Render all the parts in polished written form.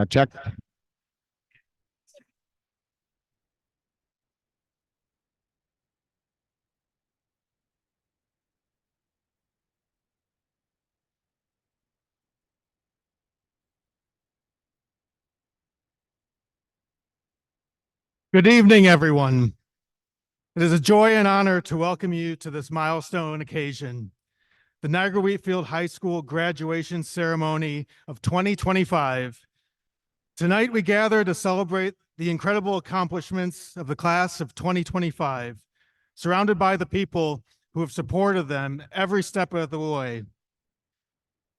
Check. Good evening, everyone. It is a joy and honor to welcome you to this milestone occasion, the Niagara Wheatfield High School graduation ceremony of 2025. Tonight, we gather to celebrate the incredible accomplishments of the class of 2025, surrounded by the people who have supported them every step of the way.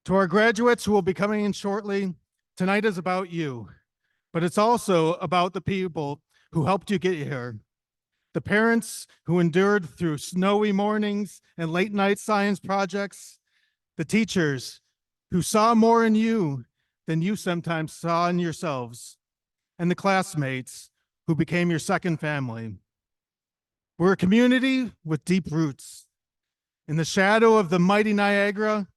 To our graduates who will be coming in shortly, tonight is about you, but it's also about the people who helped you get here. The parents who endured through snowy mornings and late night science projects, the teachers who saw more in you than you sometimes saw in yourselves, and the classmates who became your second family. We're a community with deep roots. In the shadow of the mighty Niagara,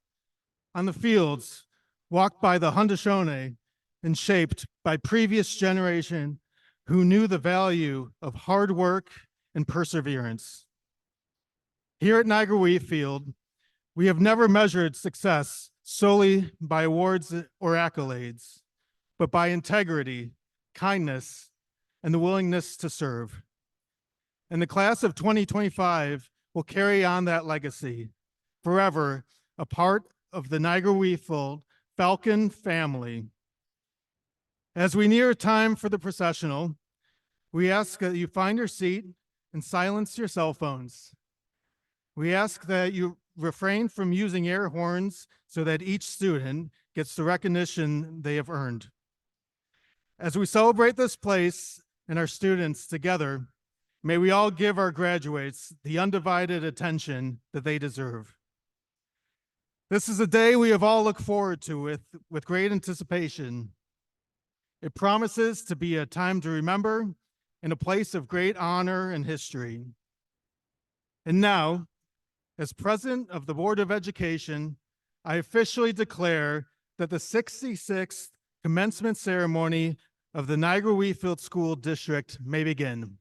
on the fields, walked by the Haudenosaunee and shaped by previous generation who knew the value of hard work and perseverance. Here at Niagara Wheatfield, we have never measured success solely by awards or accolades, but by integrity, kindness, and the willingness to serve. And the class of 2025 will carry on that legacy, forever a part of the Niagara Wheatfield Falcon family. As we near time for the processional, we ask that you find your seat and silence your cell phones. We ask that you refrain from using air horns so that each student gets the recognition they have earned. As we celebrate this place and our students together, may we all give our graduates the undivided attention that they deserve. This is a day we have all looked forward to with great anticipation. It promises to be a time to remember and a place of great honor and history. And now, as president of the Board of Education, I officially declare that the 66th commencement ceremony of the Niagara Wheatfield School District may begin.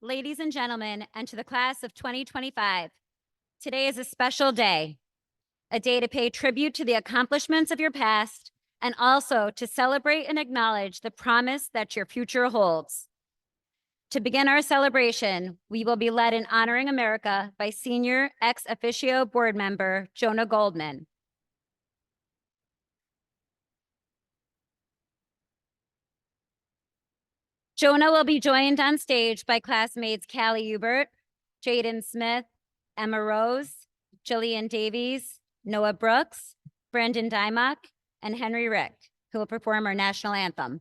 Ladies and gentlemen, and to the class of 2025, today is a special day, a day to pay tribute to the accomplishments of your past and also to celebrate and acknowledge the promise that your future holds. To begin our celebration, we will be led in Honoring America by senior ex officio board member Jonah Goldman. Jonah will be joined on stage by classmates Callie Hubert, Jaden Smith, Emma Rose, Jillian Davies, Noah Brooks, Brandon Dymock, and Henry Rick, who will perform our national anthem.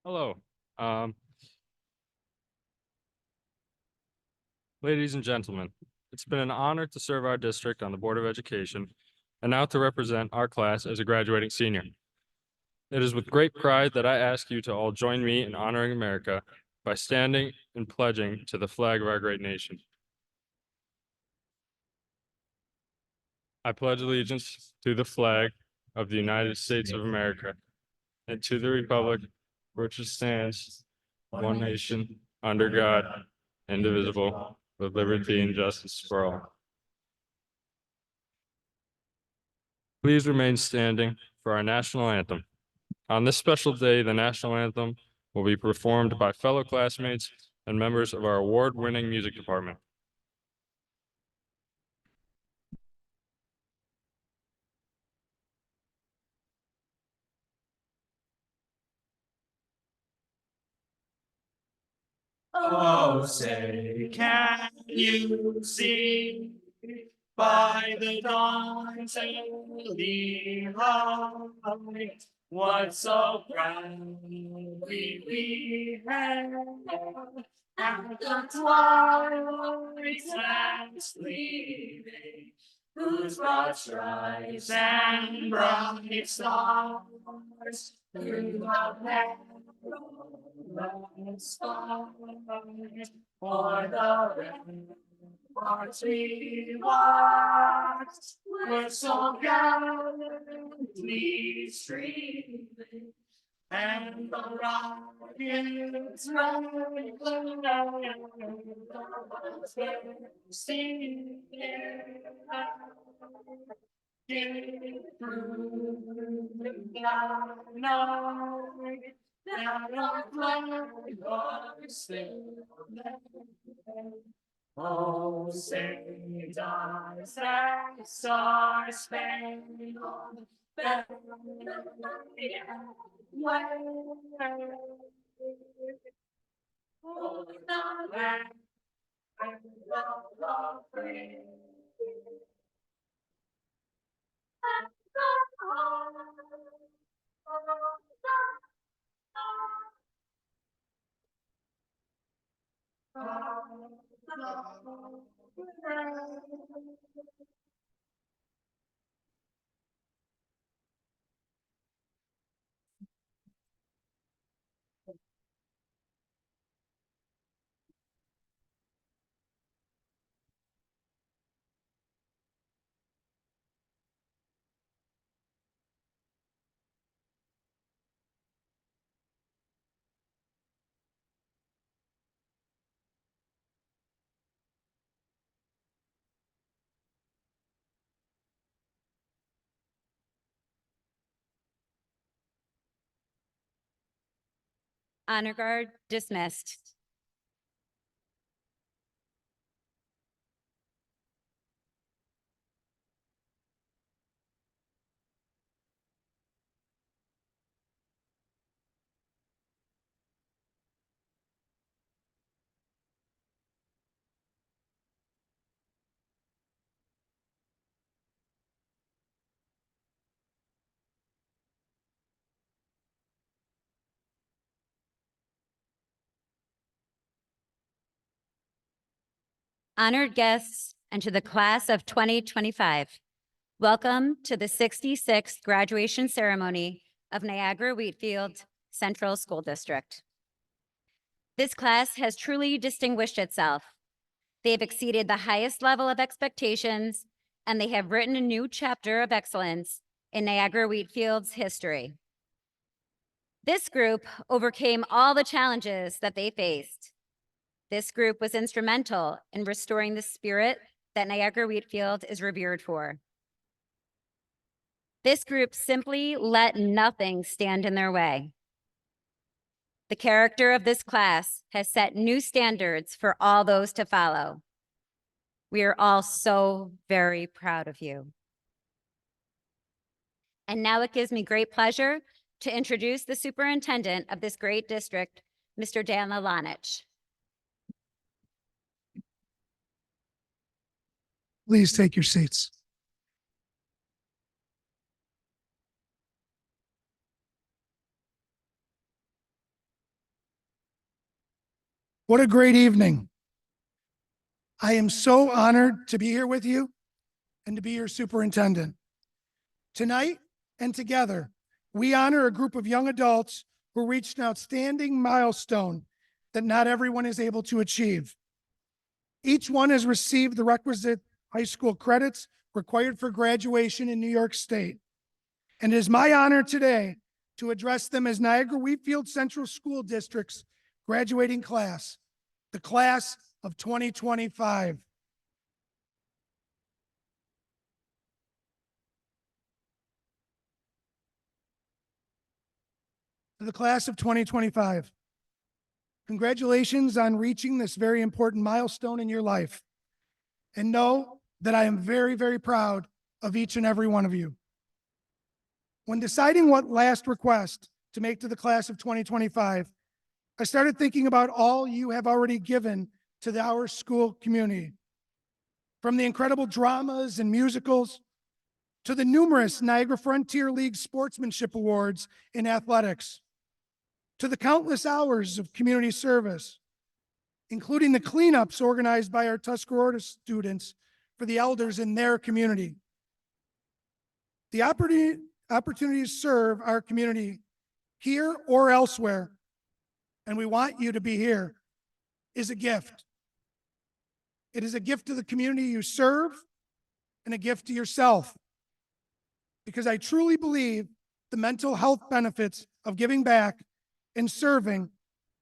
Hello. Ladies and gentlemen, it's been an honor to serve our district on the Board of Education and now to represent our class as a graduating senior. It is with great pride that I ask you to all join me in honoring America by standing and pledging to the flag of our great nation. I pledge allegiance to the flag of the United States of America and to the republic for which it stands, one nation, under God, indivisible, with liberty and justice for all. Please remain standing for our national anthem. On this special day, the national anthem will be performed by fellow classmates and members of our award-winning music department. Oh, say, can you see by the dawn's early light, what so proudly we hailed, and the twilight's last gleaming, whose broad stripes and bright stars through the perilous sky, o'er the ramparts we watched, were so gallantly streaming, and the rockets right singing through the night, that our flag was still there. Oh, say does that star-spangled banner yet wave? Oh, the land of the free, and the home of the Honor guard dismissed. Honored guests, and to the class of 2025, welcome to the 66th graduation ceremony of Niagara Wheatfield Central School District. This class has truly distinguished itself. They've exceeded the highest level of expectations, and they have written a new chapter of excellence in Niagara Wheatfield's history. This group overcame all the challenges that they faced. This group was instrumental in restoring the spirit that Niagara Wheatfield is revered for. This group simply let nothing stand in their way. The character of this class has set new standards for all those to follow. We are all so very proud of you. And now it gives me great pleasure to introduce the superintendent of this great district, Mr. Dan Lalanich. Please take your seats. What a great evening. I am so honored to be here with you and to be your superintendent. Tonight and together, we honor a group of young adults who reached an outstanding milestone that not everyone is able to achieve. Each one has received the requisite high school credits required for graduation in New York State. And it is my honor today to address them as Niagara Wheatfield Central School District's graduating class, the class of 2025. To the class of 2025, congratulations on reaching this very important milestone in your life. And know that I am very, very proud of each and every one of you. When deciding what last request to make to the class of 2025, I started thinking about all you have already given to our school community. From the incredible dramas and musicals to the numerous Niagara Frontier League sportsmanship awards in athletics, to the countless hours of community service, including the cleanups organized by our Tuscarora students for the elders in their community. The opportunity to serve our community here or elsewhere, and we want you to be here, is a gift. It is a gift to the community you serve and a gift to yourself, because I truly believe the mental health benefits of giving back and serving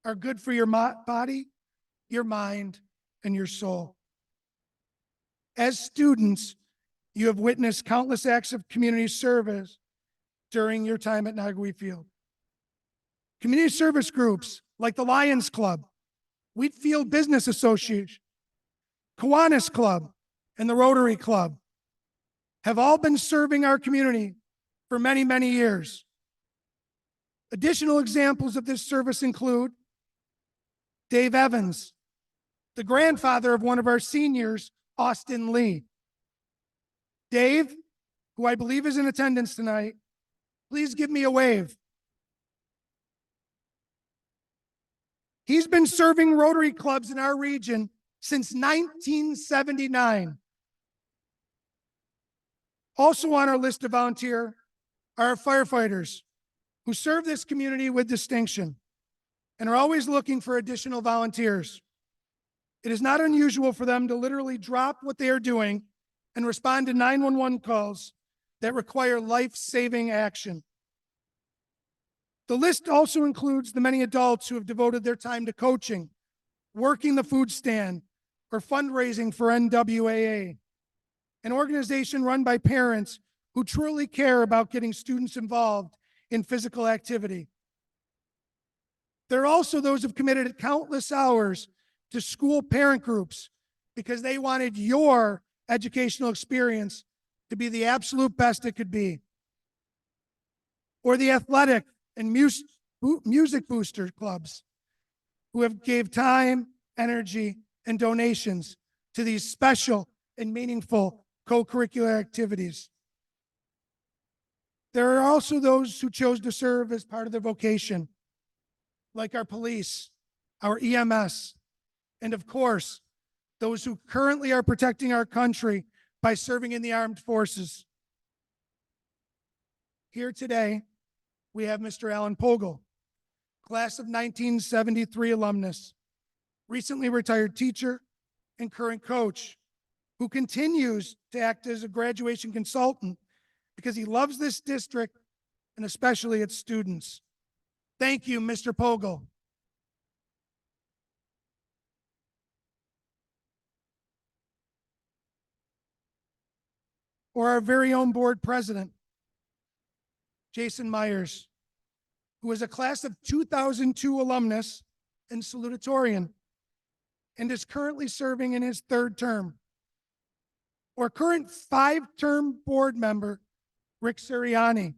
are good for your body, your mind, and your soul. As students, you have witnessed countless acts of community service during your time at Niagara Wheatfield. Community service groups like the Lions Club, Wheatfield Business Association, Kiwanis Club, and the Rotary Club have all been serving our community for many, many years. Additional examples of this service include Dave Evans, the grandfather of one of our seniors, Austin Lee. Dave, who I believe is in attendance tonight, please give me a wave. He's been serving Rotary clubs in our region since 1979. Also on our list of volunteers are our firefighters who serve this community with distinction and are always looking for additional volunteers. It is not unusual for them to literally drop what they are doing and respond to 911 calls that require life-saving action. The list also includes the many adults who have devoted their time to coaching, working the food stand, or fundraising for NWAA, an organization run by parents who truly care about getting students involved in physical activity. There are also those who've committed countless hours to school parent groups because they wanted your educational experience to be the absolute best it could be. Or the athletic and music booster clubs who have gave time, energy, and donations to these special and meaningful co-curricular activities. There are also those who chose to serve as part of their vocation, like our police, our EMS, and of course, those who currently are protecting our country by serving in the armed forces. Here today, we have Mr. Alan Pogel, class of 1973 alumnus, recently retired teacher and current coach, who continues to act as a graduation consultant because he loves this district and especially its students. Thank you, Mr. Pogel. Or our very own board president, Jason Myers, who is a class of 2002 alumnus and salutatorian and is currently serving in his third term. Or current 5-term board member, Rick Sirianni,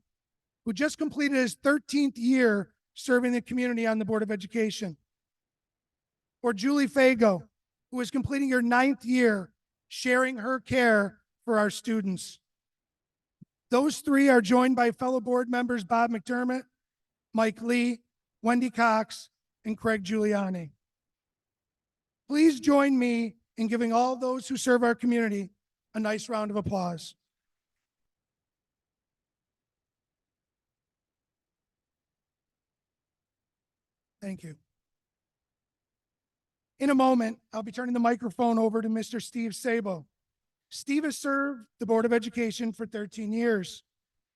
who just completed his 13th year serving the community on the Board of Education. Or Julie Fago, who is completing her 9th year sharing her care for our students. Those three are joined by fellow board members Bob McDermott, Mike Lee, Wendy Cox, and Craig Giuliani. Please join me in giving all those who serve our community a nice round of applause. Thank you. In a moment, I'll be turning the microphone over to Mr. Steve Sabo. Steve has served the Board of Education for 13 years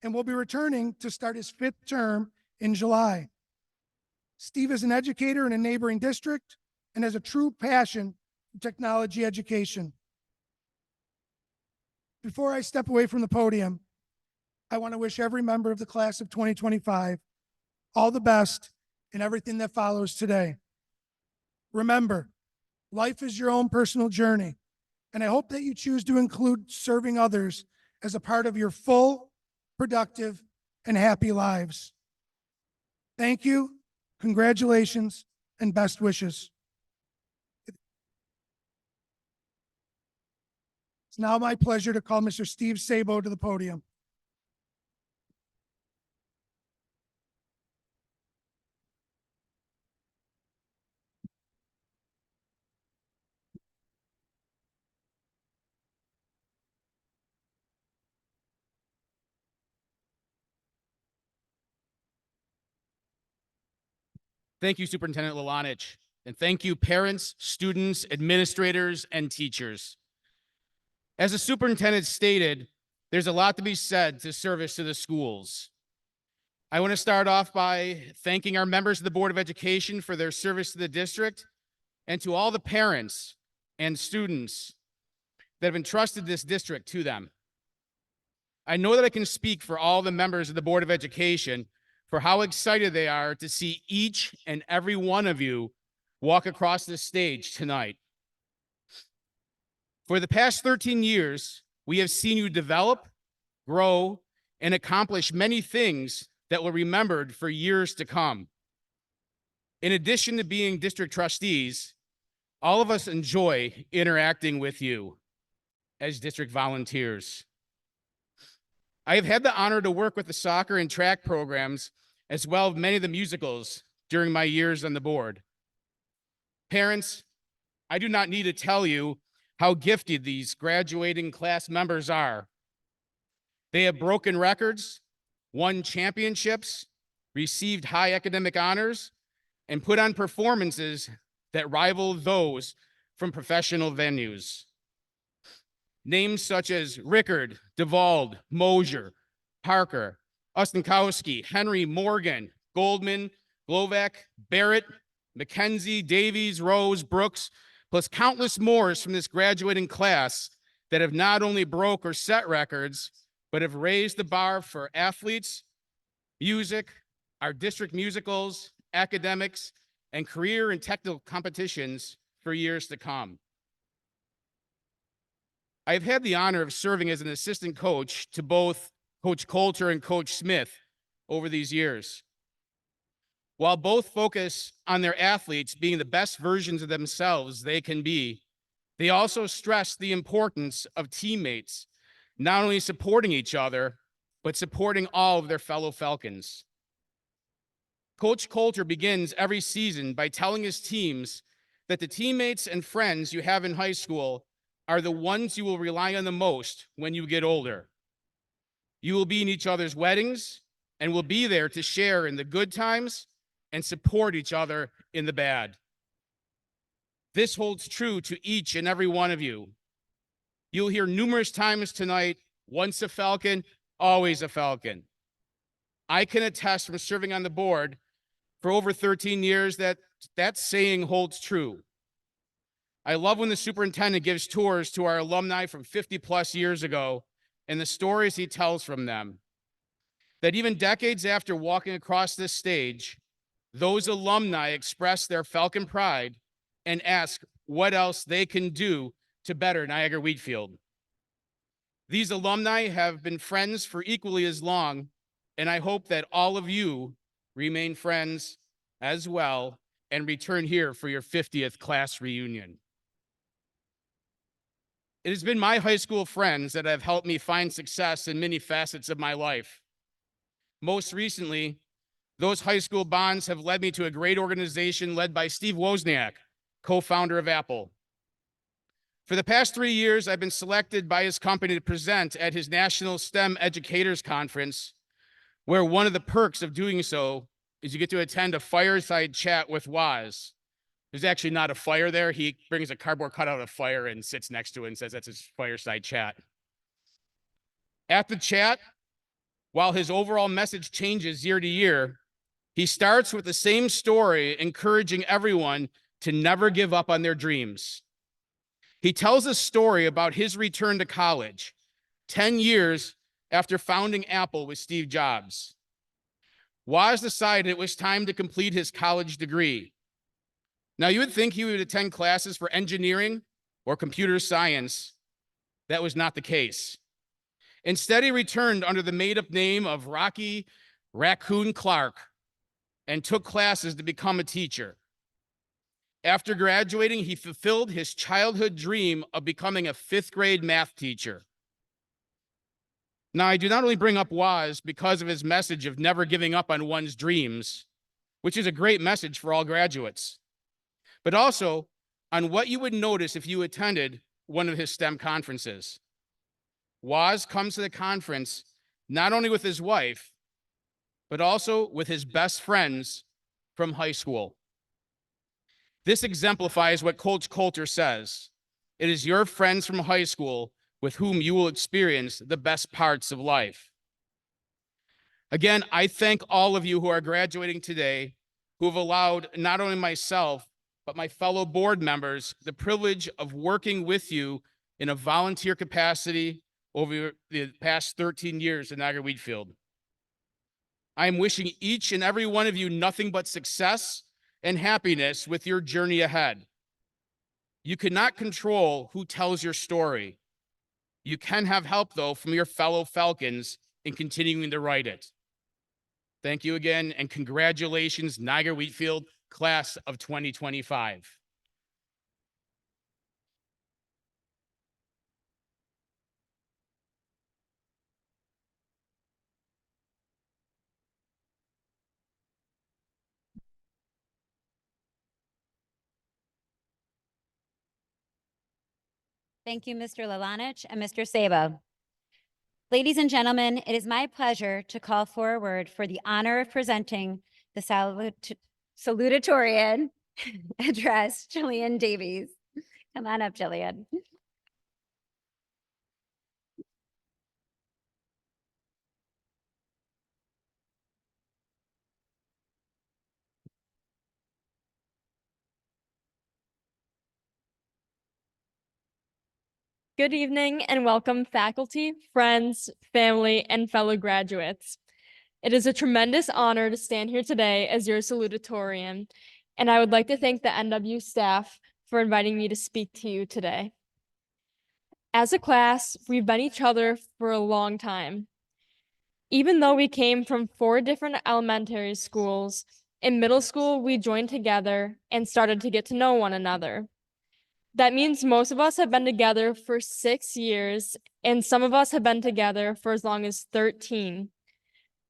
and will be returning to start his 5th term in July. Steve is an educator in a neighboring district and has a true passion for technology education. Before I step away from the podium, I want to wish every member of the class of 2025 all the best in everything that follows today. Remember, life is your own personal journey, and I hope that you choose to include serving others as a part of your full, productive, and happy lives. Thank you, congratulations, and best wishes. It's now my pleasure to call Mr. Steve Sabo to the podium. Thank you, Superintendent Lalonich, and thank you, parents, students, administrators, and teachers. As the superintendent stated, there's a lot to be said to service to the schools. I want to start off by thanking our members of the Board of Education for their service to the district and to all the parents and students that have entrusted this district to them. I know that I can speak for all the members of the Board of Education for how excited they are to see each and every one of you walk across this stage tonight. For the past 13 years, we have seen you develop, grow, and accomplish many things that will be remembered for years to come. In addition to being district trustees, all of us enjoy interacting with you as district volunteers. I have had the honor to work with the soccer and track programs, as well as many of the musicals during my years on the board. Parents, I do not need to tell you how gifted these graduating class members are. They have broken records, won championships, received high academic honors, and put on performances that rival those from professional venues. Names such as Rickard, DeVald, Mosier, Parker, Ostenkowski, Henry, Morgan, Goldman, Glovak, Barrett, McKenzie, Davies, Rose, Brooks, plus countless more from this graduating class that have not only broke or set records, but have raised the bar for athletes, music, our district musicals, academics, and career and technical competitions for years to come. I have had the honor of serving as an assistant coach to both Coach Coulter and Coach Smith over these years. While both focus on their athletes being the best versions of themselves they can be, they also stress the importance of teammates, not only supporting each other, but supporting all of their fellow Falcons. Coach Coulter begins every season by telling his teams that the teammates and friends you have in high school are the ones you will rely on the most when you get older. You will be in each other's weddings and will be there to share in the good times and support each other in the bad. This holds true to each and every one of you. You'll hear numerous times tonight, once a Falcon, always a Falcon. I can attest from serving on the board for over 13 years that that saying holds true. I love when the superintendent gives tours to our alumni from 50 plus years ago and the stories he tells from them. That even decades after walking across this stage, those alumni express their Falcon pride and ask what else they can do to better Niagara Wheatfield. These alumni have been friends for equally as long, and I hope that all of you remain friends as well and return here for your 50th class reunion. It has been my high school friends that have helped me find success in many facets of my life. Most recently, those high school bonds have led me to a great organization led by Steve Wozniak, co-founder of Apple. For the past 3 years, I've been selected by his company to present at his National STEM Educators Conference, where one of the perks of doing so is you get to attend a fireside chat with Woz. There's actually not a fire there. He brings a cardboard cutout of fire and sits next to it and says that's his fireside chat. At the chat, while his overall message changes year to year, he starts with the same story, encouraging everyone to never give up on their dreams. He tells a story about his return to college, 10 years after founding Apple with Steve Jobs. Woz decided it was time to complete his college degree. Now, you would think he would attend classes for engineering or computer science. That was not the case. Instead, he returned under the made-up name of Rocky Raccoon Clark and took classes to become a teacher. After graduating, he fulfilled his childhood dream of becoming a fifth-grade math teacher. Now, I do not only bring up Waz because of his message of never giving up on one's dreams, which is a great message for all graduates, but also on what you would notice if you attended one of his STEM conferences. Waz comes to the conference not only with his wife, but also with his best friends from high school. This exemplifies what Coach Coulter says. It is your friends from high school with whom you will experience the best parts of life. Again, I thank all of you who are graduating today, who have allowed not only myself, but my fellow board members the privilege of working with you in a volunteer capacity over the past 13 years in Niagara Wheatfield. I am wishing each and every one of you nothing but success and happiness with your journey ahead. You cannot control who tells your story. You can have help, though, from your fellow Falcons in continuing to write it. Thank you again, and congratulations, Niagara Wheatfield, class of 2025. Thank you, Mr. Lalanich and Mr. Sabo. Ladies and gentlemen, it is my pleasure to call forward for the honor of presenting the salutatorian address, Jillian Davies. Come on up, Jillian. Good evening and welcome faculty, friends, family, and fellow graduates. It is a tremendous honor to stand here today as your salutatorian, and I would like to thank the NW staff for inviting me to speak to you today. As a class, we've been each other for a long time. Even though we came from 4 different elementary schools, in middle school we joined together and started to get to know one another. That means most of us have been together for 6 years, and some of us have been together for as long as 13.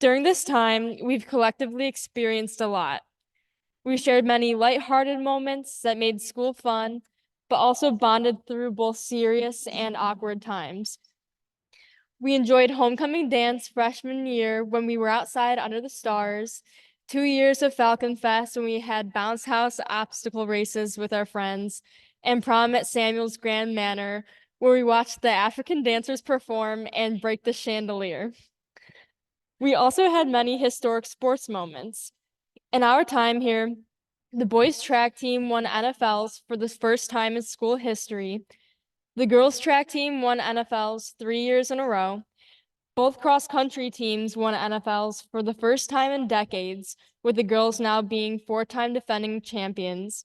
During this time, we've collectively experienced a lot. We shared many lighthearted moments that made school fun, but also bonded through both serious and awkward times. We enjoyed homecoming dance freshman year when we were outside under the stars, 2 years of Falcon Fest when we had bounce house obstacle races with our friends, and prom at Samuel's Grand Manor, where we watched the African dancers perform and break the chandelier. We also had many historic sports moments. In our time here, the boys' track team won NFLs for the first time in school history. The girls' track team won NFLs 3 years in a row. Both cross-country teams won NFLs for the first time in decades, with the girls now being 4-time defending champions.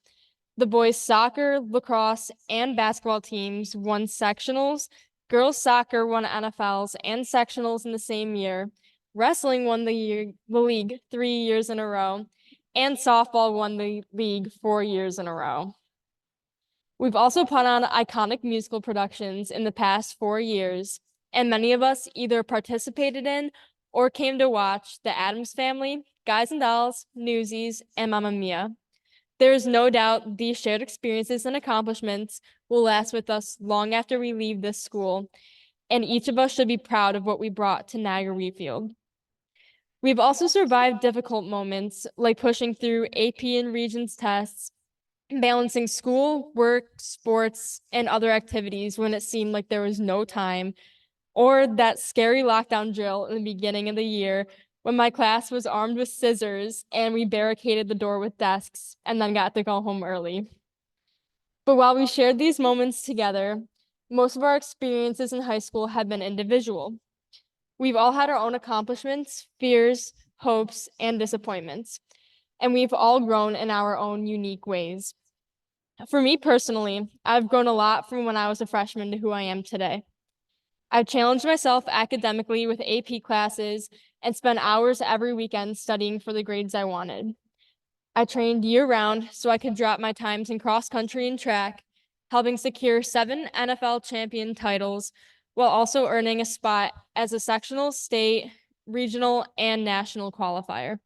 The boys' soccer, lacrosse, and basketball teams won sectionals. Girls' soccer won NFLs and sectionals in the same year. Wrestling won the league 3 years in a row, and softball won the league 4 years in a row. We've also put on iconic musical productions in the past 4 years, and many of us either participated in or came to watch The Addams Family, Guys and Dolls, Newsies, and Mamma Mia. There is no doubt these shared experiences and accomplishments will last with us long after we leave this school, and each of us should be proud of what we brought to Niagara Wheatfield. We've also survived difficult moments like pushing through AP and Regents tests, balancing school, work, sports, and other activities when it seemed like there was no time, or that scary lockdown drill in the beginning of the year when my class was armed with scissors and we barricaded the door with desks and then got to go home early. But while we shared these moments together, most of our experiences in high school have been individual. We've all had our own accomplishments, fears, hopes, and disappointments, and we've all grown in our own unique ways. For me personally, I've grown a lot from when I was a freshman to who I am today. I've challenged myself academically with AP classes and spent hours every weekend studying for the grades I wanted. I trained year-round so I could drop my times in cross-country and track, helping secure 7 NFL champion titles while also earning a spot as a sectional, state, regional, and national qualifier.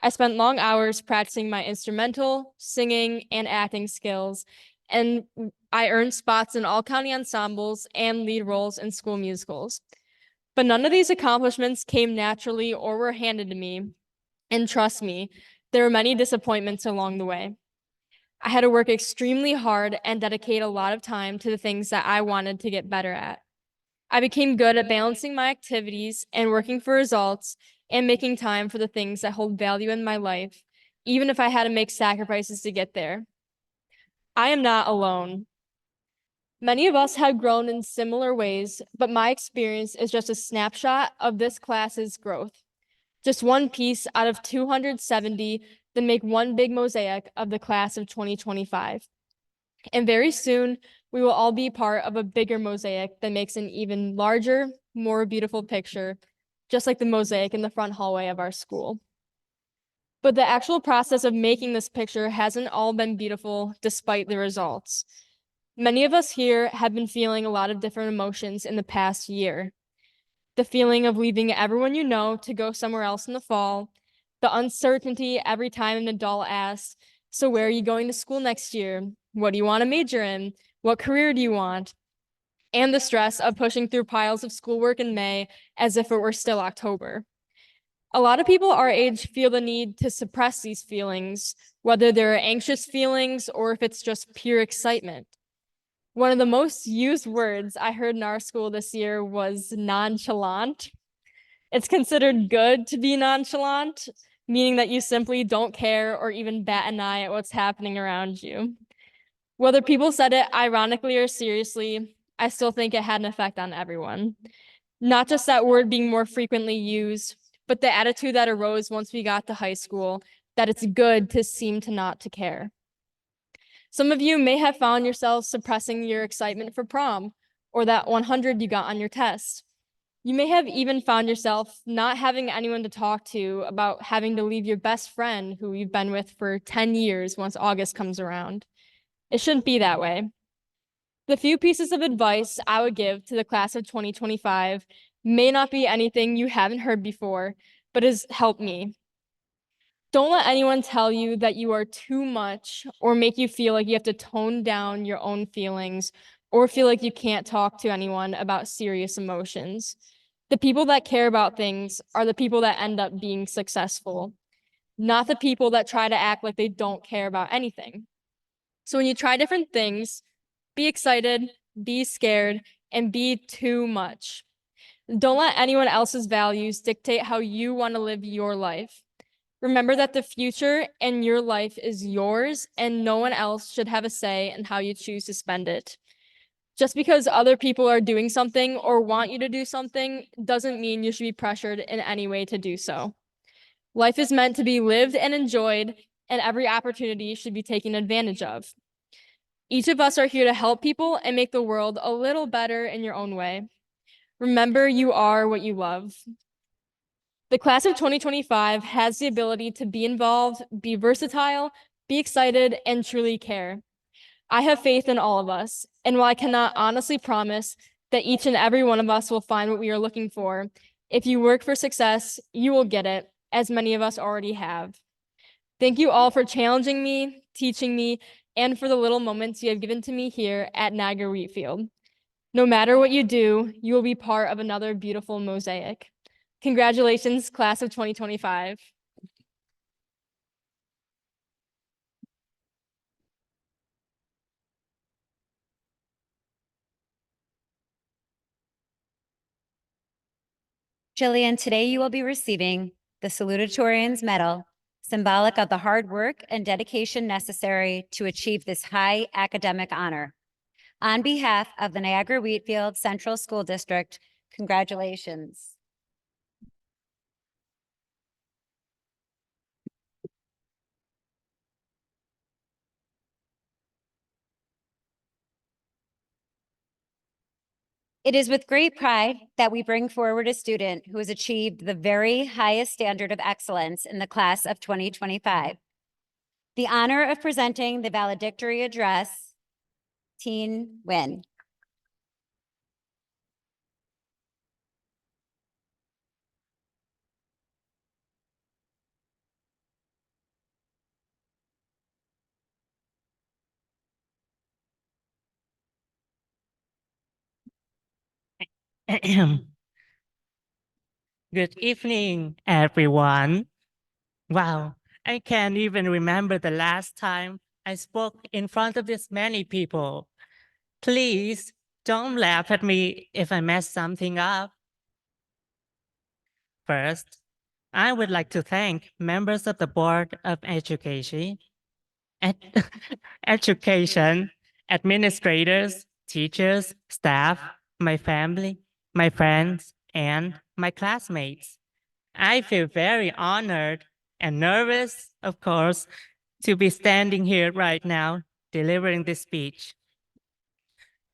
I spent long hours practicing my instrumental, singing, and acting skills, and I earned spots in all-county ensembles and lead roles in school musicals. But none of these accomplishments came naturally or were handed to me. And trust me, there were many disappointments along the way. I had to work extremely hard and dedicate a lot of time to the things that I wanted to get better at. I became good at balancing my activities and working for results and making time for the things that hold value in my life, even if I had to make sacrifices to get there. I am not alone. Many of us have grown in similar ways, but my experience is just a snapshot of this class's growth. Just one piece out of 270 that make one big mosaic of the class of 2025. And very soon, we will all be part of a bigger mosaic that makes an even larger, more beautiful picture, just like the mosaic in the front hallway of our school. But the actual process of making this picture hasn't all been beautiful despite the results. Many of us here have been feeling a lot of different emotions in the past year. The feeling of leaving everyone you know to go somewhere else in the fall, the uncertainty every time an adult asks, so where are you going to school next year? What do you want to major in? What career do you want? And the stress of pushing through piles of schoolwork in May as if it were still October. A lot of people our age feel the need to suppress these feelings, whether they're anxious feelings or if it's just pure excitement. One of the most used words I heard in our school this year was nonchalant. It's considered good to be nonchalant, meaning that you simply don't care or even bat an eye at what's happening around you. Whether people said it ironically or seriously, I still think it had an effect on everyone. Not just that word being more frequently used, but the attitude that arose once we got to high school, that it's good to seem to not to care. Some of you may have found yourselves suppressing your excitement for prom or that 100 you got on your test. You may have even found yourself not having anyone to talk to about having to leave your best friend who you've been with for 10 years once August comes around. It shouldn't be that way. The few pieces of advice I would give to the class of 2025 may not be anything you haven't heard before, but has helped me. Don't let anyone tell you that you are too much or make you feel like you have to tone down your own feelings or feel like you can't talk to anyone about serious emotions. The people that care about things are the people that end up being successful, not the people that try to act like they don't care about anything. So when you try different things, be excited, be scared, and be too much. Don't let anyone else's values dictate how you want to live your life. Remember that the future and your life is yours, and no one else should have a say in how you choose to spend it. Just because other people are doing something or want you to do something doesn't mean you should be pressured in any way to do so. Life is meant to be lived and enjoyed, and every opportunity should be taken advantage of. Each of us are here to help people and make the world a little better in your own way. Remember, you are what you love. The class of 2025 has the ability to be involved, be versatile, be excited, and truly care. I have faith in all of us, and while I cannot honestly promise that each and every one of us will find what we are looking for, if you work for success, you will get it, as many of us already have. Thank you all for challenging me, teaching me, and for the little moments you have given to me here at Niagara Wheatfield. No matter what you do, you will be part of another beautiful mosaic. Congratulations, class of 2025. Jillian, today you will be receiving the Salutatorian's Medal, symbolic of the hard work and dedication necessary to achieve this high academic honor. On behalf of the Niagara Wheatfield Central School District, congratulations. It is with great pride that we bring forward a student who has achieved the very highest standard of excellence in the class of 2025. The honor of presenting the valedictory address, Teen Win. Good evening, everyone. Wow, I can't even remember the last time I spoke in front of this many people. Please don't laugh at me if I mess something up. First, I would like to thank members of the Board of Education, ed- Education, administrators, teachers, staff, my family, my friends, and my classmates. I feel very honored and nervous, of course, to be standing here right now delivering this speech.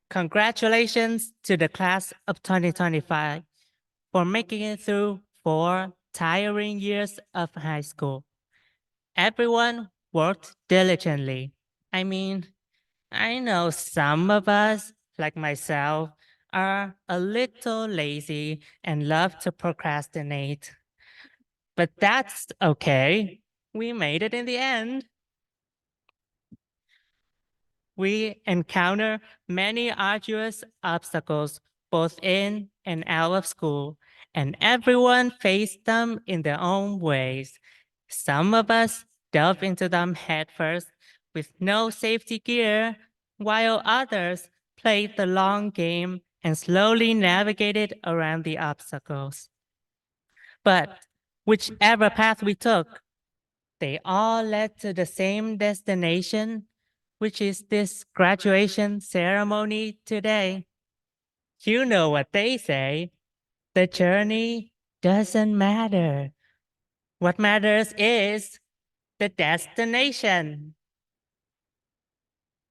Congratulations to the class of 2025 for making it through 4 tiring years of high school. Everyone worked diligently. I mean, I know some of us, like myself, are a little lazy and love to procrastinate. But that's okay. We made it in the end. We encounter many arduous obstacles both in and out of school, and everyone faced them in their own ways. Some of us delve into them headfirst with no safety gear, while others played the long game and slowly navigated around the obstacles. But whichever path we took, they all led to the same destination, which is this graduation ceremony today. You know what they say, the journey doesn't matter. What matters is the destination.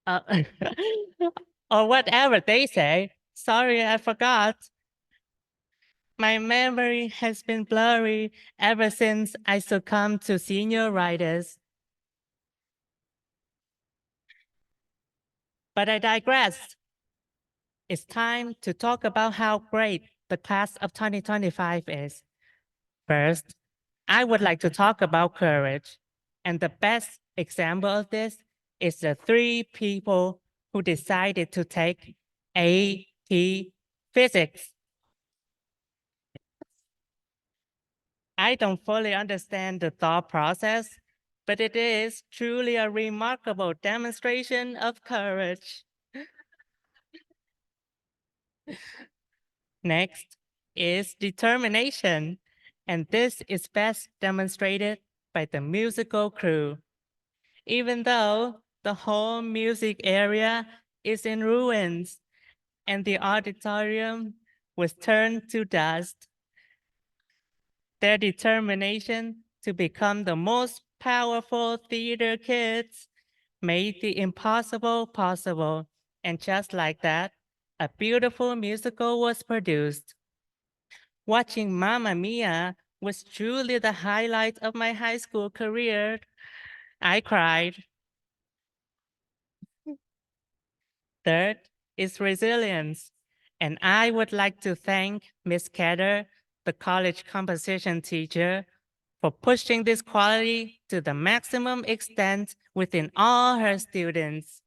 Uh, or whatever they say. Sorry, I forgot. My memory has been blurry ever since I succumbed to senioritis. But I digress. It's time to talk about how great the class of 2025 is. First, I would like to talk about courage. And the best example of this is the 3 people who decided to take AP Physics. I don't fully understand the thought process, but it is truly a remarkable demonstration of courage. Next is determination, and this is best demonstrated by the musical crew. Even though the whole music area is in ruins and the auditorium was turned to dust, their determination to become the most powerful theater kids made the impossible possible. And just like that, a beautiful musical was produced. Watching Mamma Mia was truly the highlight of my high school career. I cried. Third is resilience. And I would like to thank Miss Ketter, the college composition teacher, for pushing this quality to the maximum extent within all her students.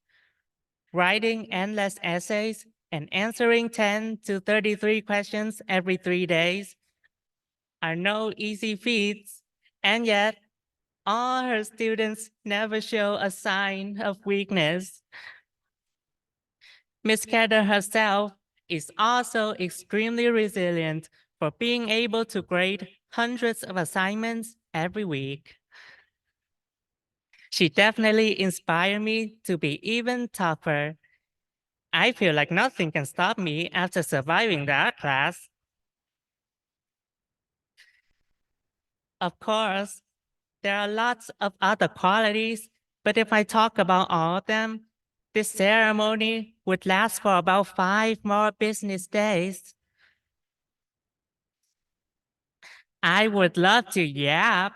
Writing endless essays and answering 10 to 33 questions every 3 days are no easy feats, and yet all her students never show a sign of weakness. Miss Ketter herself is also extremely resilient for being able to grade hundreds of assignments every week. She definitely inspired me to be even tougher. I feel like nothing can stop me after surviving that class. Of course, there are lots of other qualities, but if I talk about all of them, this ceremony would last for about 5 more business days. I would love to yap,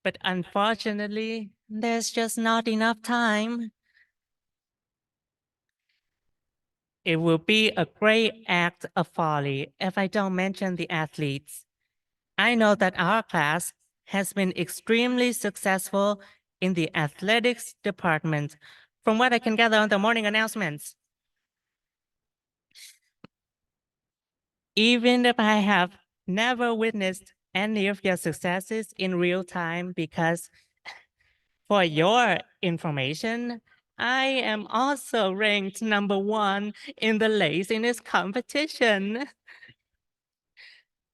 but unfortunately, there's just not enough time. It will be a great act of folly if I don't mention the athletes. I know that our class has been extremely successful in the athletics department, from what I can gather on the morning announcements. Even if I have never witnessed any of your successes in real time, because for your information, I am also ranked #1 in the laziness competition.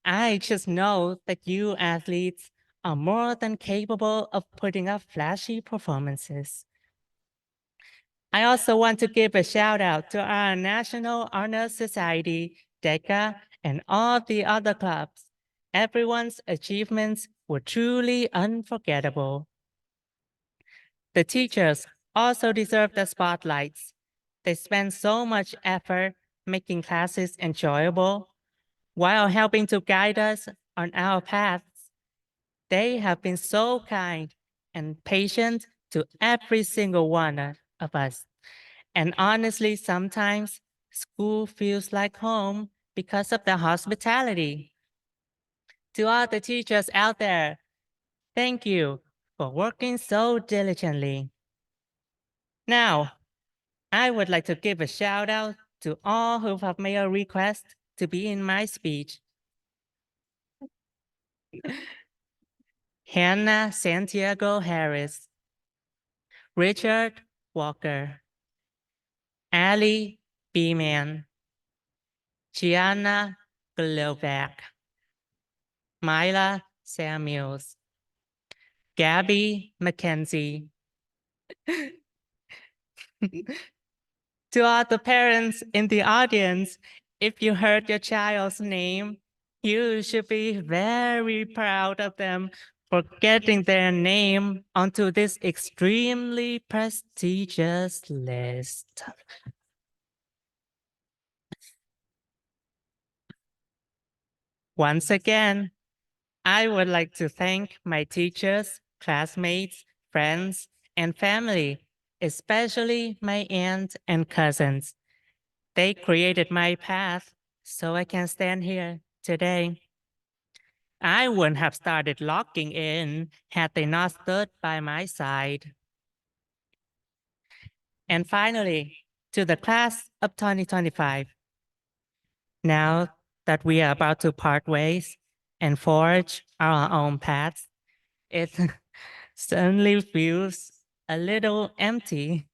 I just know that you athletes are more than capable of putting up flashy performances. I also want to give a shout out to our National Honor Society, DECA, and all the other clubs. Everyone's achievements were truly unforgettable. The teachers also deserve the spotlights. They spend so much effort making classes enjoyable while helping to guide us on our paths. They have been so kind and patient to every single one of us. And honestly, sometimes school feels like home because of the hospitality. To all the teachers out there, thank you for working so diligently. Now, I would like to give a shout out to all who have made a request to be in my speech. Hannah Santiago Harris, Richard Walker, Ali Beeman, Gianna Glovac, Myla Samuels, Gabby McKenzie. To all the parents in the audience, if you heard your child's name, you should be very proud of them for getting their name onto this extremely prestigious list. Once again, I would like to thank my teachers, classmates, friends, and family, especially my aunt and cousins. They created my path so I can stand here today. I wouldn't have started logging in had they not stood by my side. And finally, to the class of 2025. Now that we are about to part ways and forge our own paths, it certainly feels a little empty,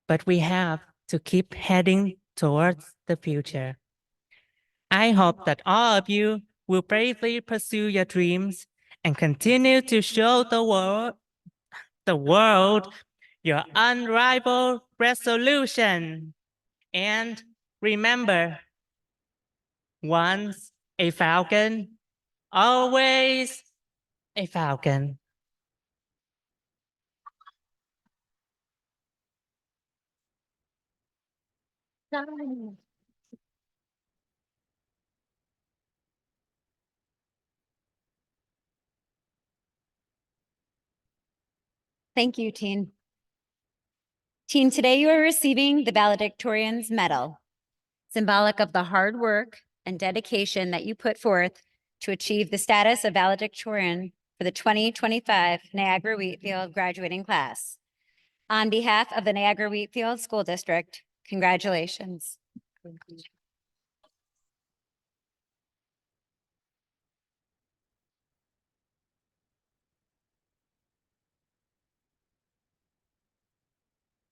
but we have to keep heading towards the future. I hope that all of you will bravely pursue your dreams and continue to show the world your unrivaled resolution. And remember, once a falcon, always a falcon. Thank you, Teen. Teen, today you are receiving the valedictorian's medal, symbolic of the hard work and dedication that you put forth to achieve the status of valedictorian for the 2025 Niagara Wheatfield graduating class. On behalf of the Niagara Wheatfield School District, congratulations.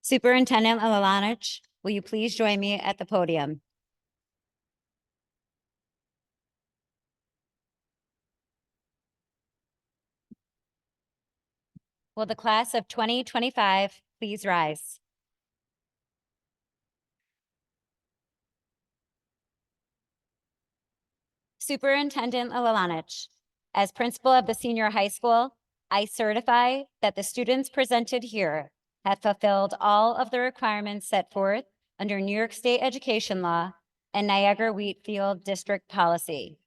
Superintendent Alanich, will you please join me at the podium? Will the class of 2025 please rise? Superintendent Alanich, as principal of the senior high school, I certify that the students presented here have fulfilled all of the requirements set forth under New York State education law and Niagara Wheatfield district policy.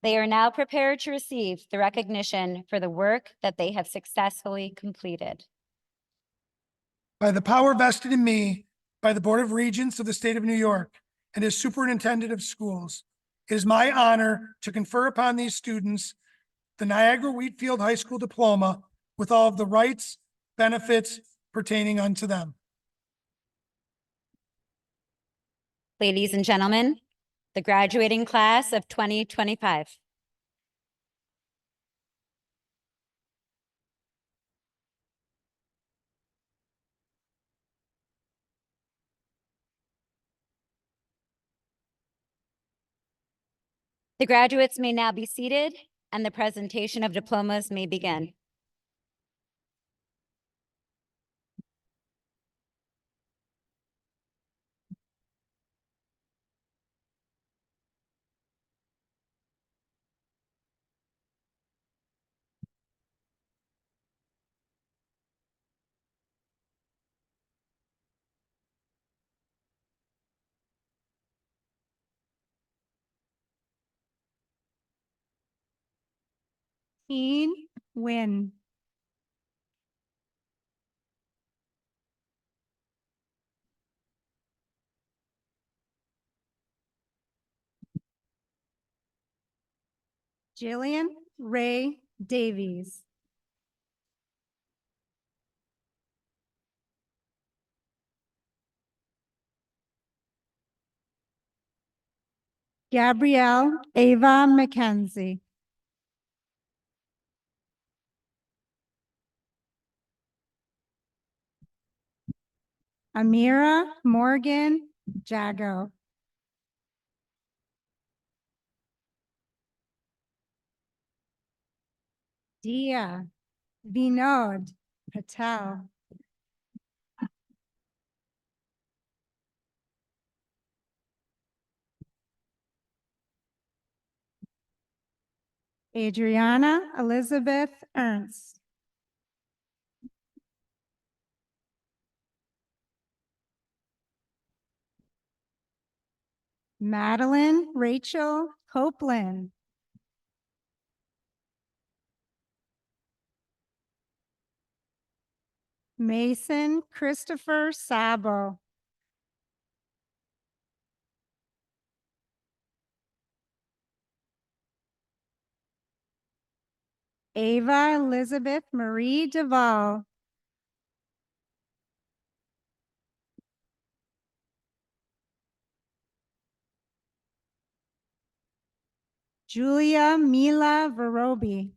They are now prepared to receive the recognition for the work that they have successfully completed. By the power vested in me by the Board of Regents of the State of New York and as Superintendent of Schools, it is my honor to confer upon these students the Niagara Wheatfield High School diploma with all of the rights, benefits pertaining unto them. Ladies and gentlemen, the graduating class of 2025. The graduates may now be seated and the presentation of diplomas may begin. Teen Win. Jillian Ray Davies. Gabrielle Ava McKenzie. Amira Morgan Jago. Dia Vinod Patel. Adriana Elizabeth Ernst. Madeline Rachel Copeland. Mason Christopher Sabo. Ava Elizabeth Marie Duvall. Julia Mila Verobi.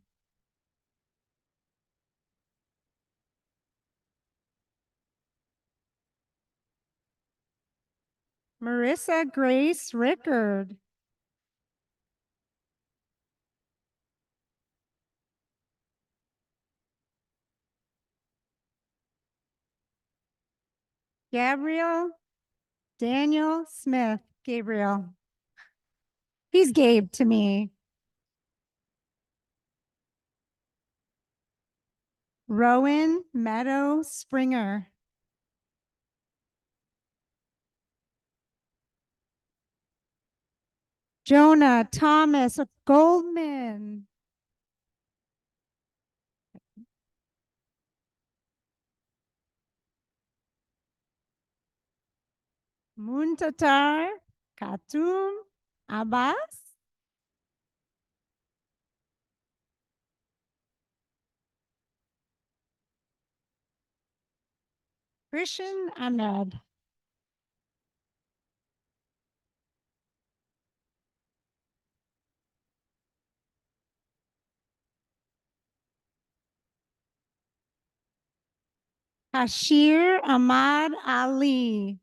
Marissa Grace Rickard. Gabriel Daniel Smith. Gabriel. He's Gabe to me. Rowan Meadow Springer. Jonah Thomas Goldman. Muntatar Khatum Abbas. Christian Ahmed. Hashir Ahmad Ali.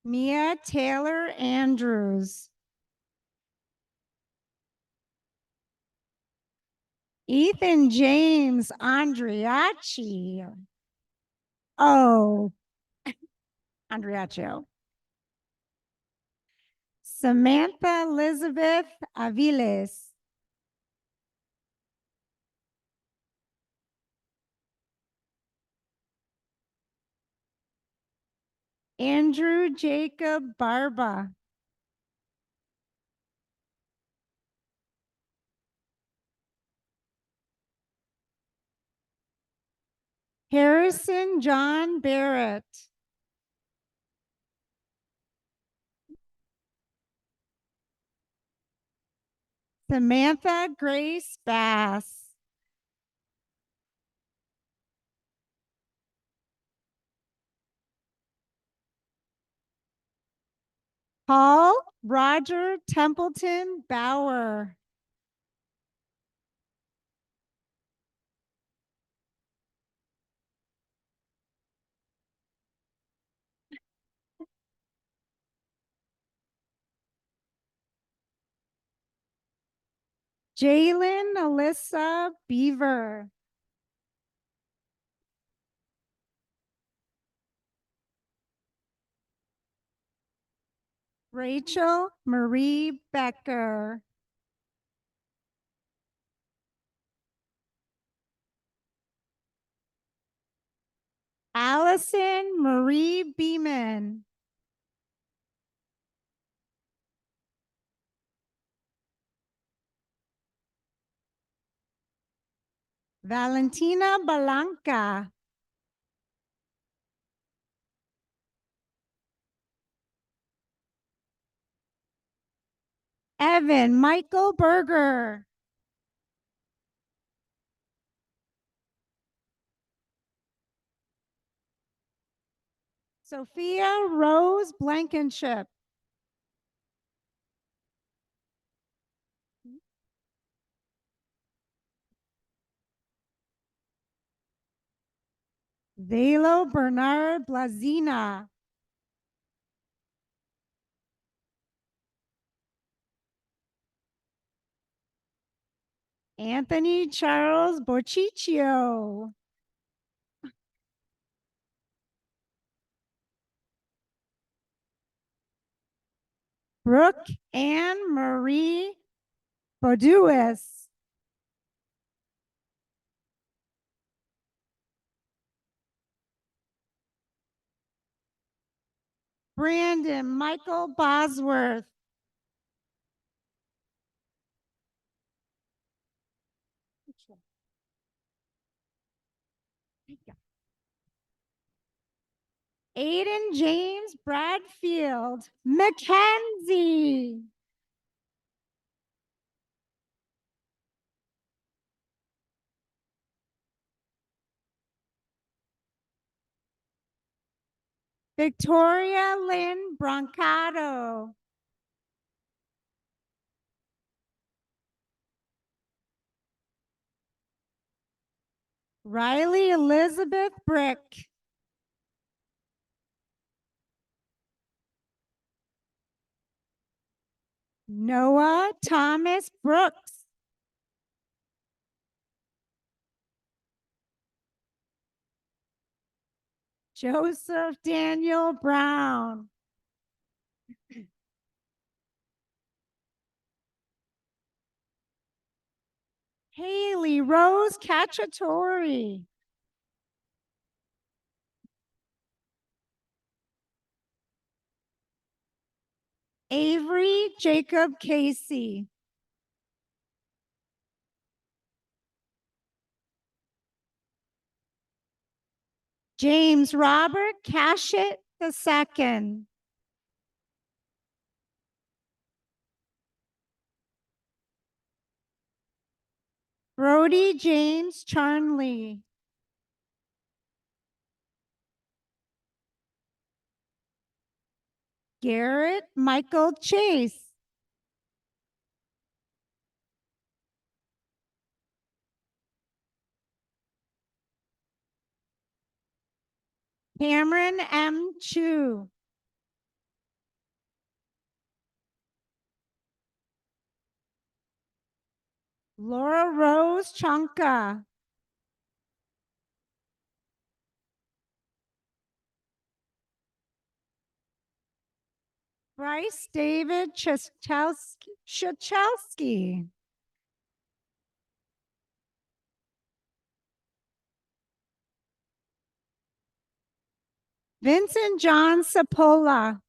Mia Taylor Andrews. Ethan James Andriachi. Oh, Andriaccio. Samantha Elizabeth Aviles. Andrew Jacob Barba. Harrison John Barrett. Samantha Grace Bass. Paul Roger Templeton Bauer. Jalen Alyssa Beaver. Rachel Marie Becker. Allison Marie Beeman. Valentina Balanca. Evan Michael Berger. Sophia Rose Blankenship. Velo Bernard Blazina. Anthony Charles Borchicchio. Brooke Anne Marie Boduis. Brandon Michael Bosworth. Aiden James Bradfield. Mackenzie. Victoria Lynn Brancato. Riley Elizabeth Brick. Noah Thomas Brooks. Joseph Daniel Brown. Haley Rose Cacciatore. Avery Jacob Casey. James Robert Cashett II. Brody James Charnley. Garrett Michael Chase. Cameron M. Chu. Laura Rose Chonka. Bryce David Shachowski. Vincent John Sapola.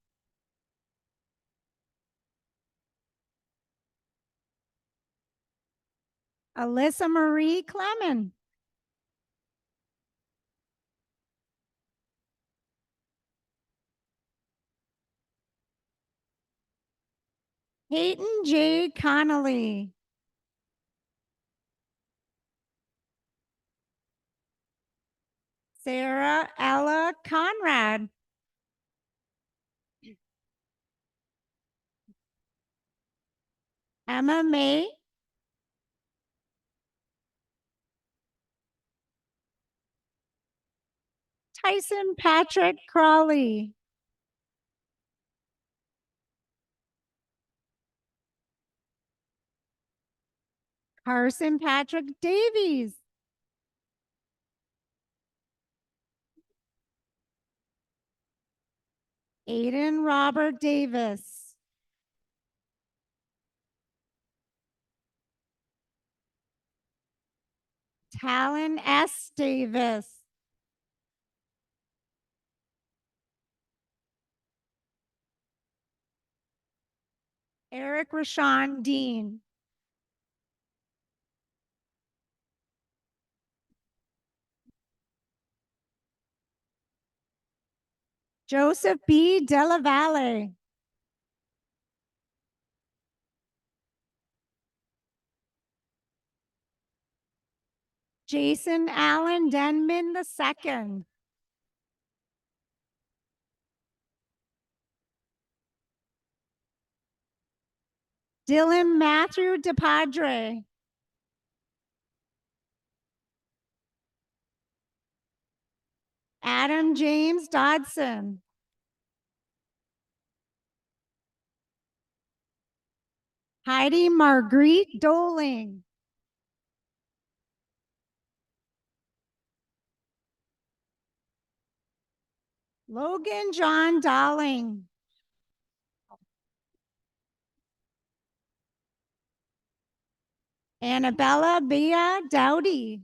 Alyssa Marie Clement. Peyton J. Connolly. Sarah Ella Conrad. Emma May. Tyson Patrick Crawley. Carson Patrick Davies. Aiden Robert Davis. Talon S. Davis. Eric Rashawn Dean. Joseph B. Della Valle. Jason Allen Denman II. Dylan Matthew DePadre. Adam James Dodson. Heidi Marguerite Doling. Logan John Dowling. Annabella Bea Dowdy.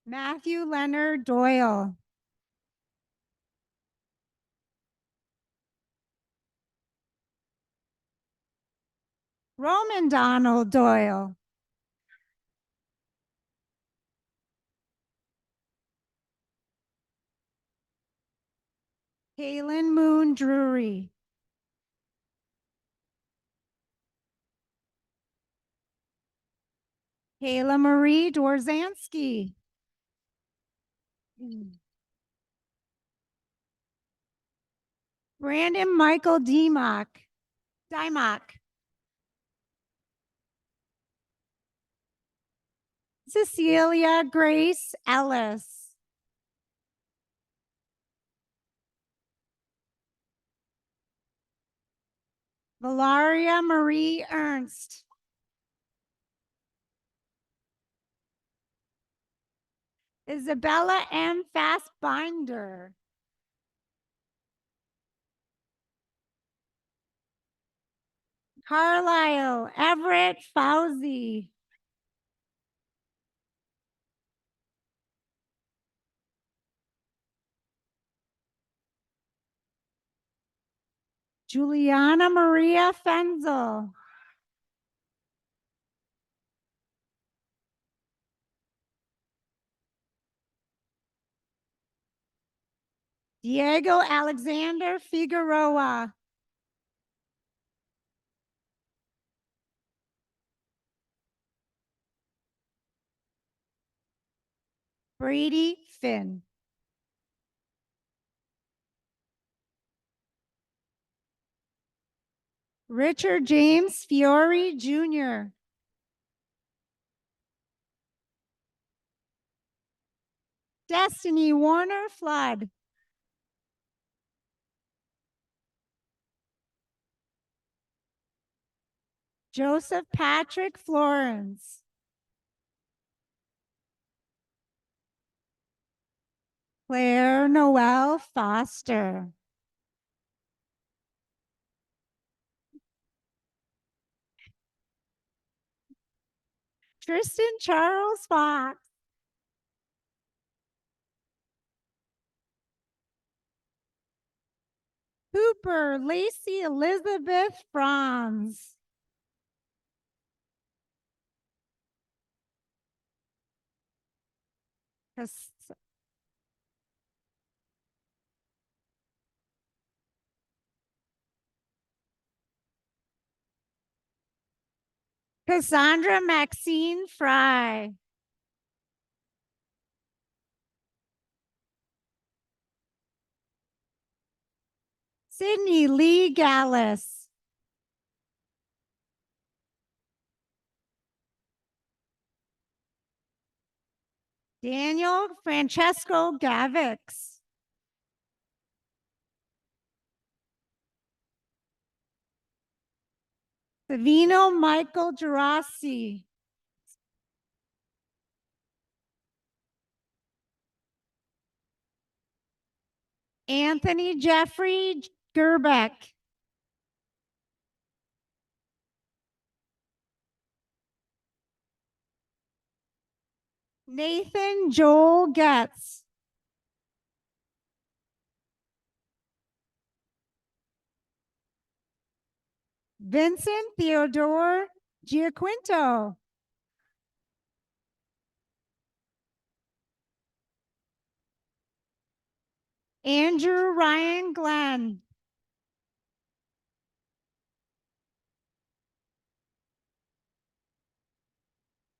Matthew Leonard Doyle. Roman Donald Doyle. Kaylin Moon Drury. Kayla Marie Dworzanski. Brandon Michael Dimock. Cecilia Grace Ellis. Valaria Marie Ernst. Isabella M. Fassbinder. Carlisle Everett Fauzi. Juliana Maria Fenzel. Diego Alexander Figueroa. Brady Finn. Richard James Fiore Jr. Destiny Warner Flood. Joseph Patrick Florence. Claire Noel Foster. Tristan Charles Fox. Hooper Lacey Elizabeth Franz. Cas- Cassandra Maxine Fry. Sydney Lee Gallus. Daniel Francesco Gavix. Savino Michael Gerasi. Anthony Jeffrey Gerbeck. Nathan Joel Getz. Vincent Theodore Giaquinto. Andrew Ryan Glenn.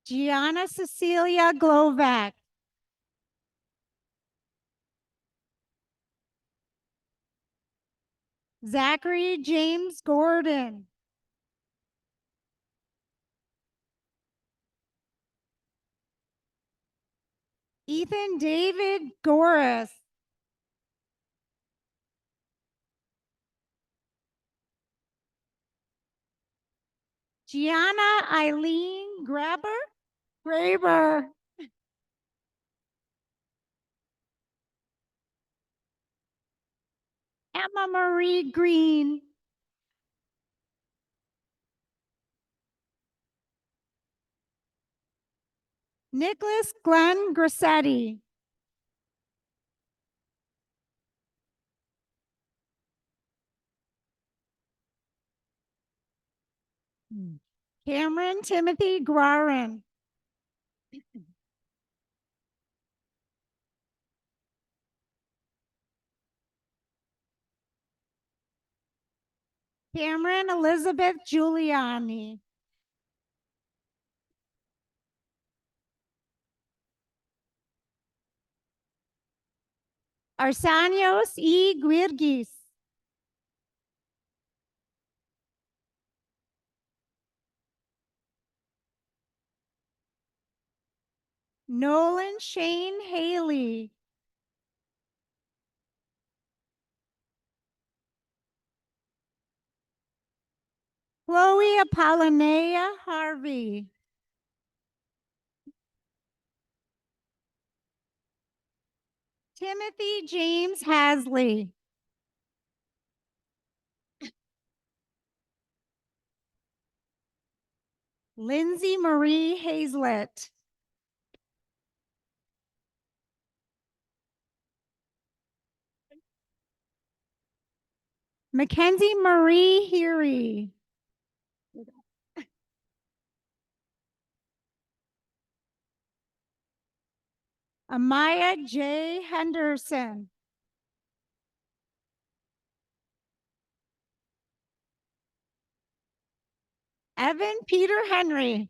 Gianna Cecilia Glovac. Zachary James Gordon. Ethan David Goris. Gianna Eileen Graber. Emma Marie Green. Nicholas Glenn Grassetti. Cameron Timothy Guarin. Cameron Elizabeth Giuliani. Arsanios E. Guirgis. Nolan Shane Haley. Chloe Apollonia Harvey. Timothy James Hasley. Lindsay Marie Hazlett. Mackenzie Marie Heary. Amaya J. Henderson. Evan Peter Henry.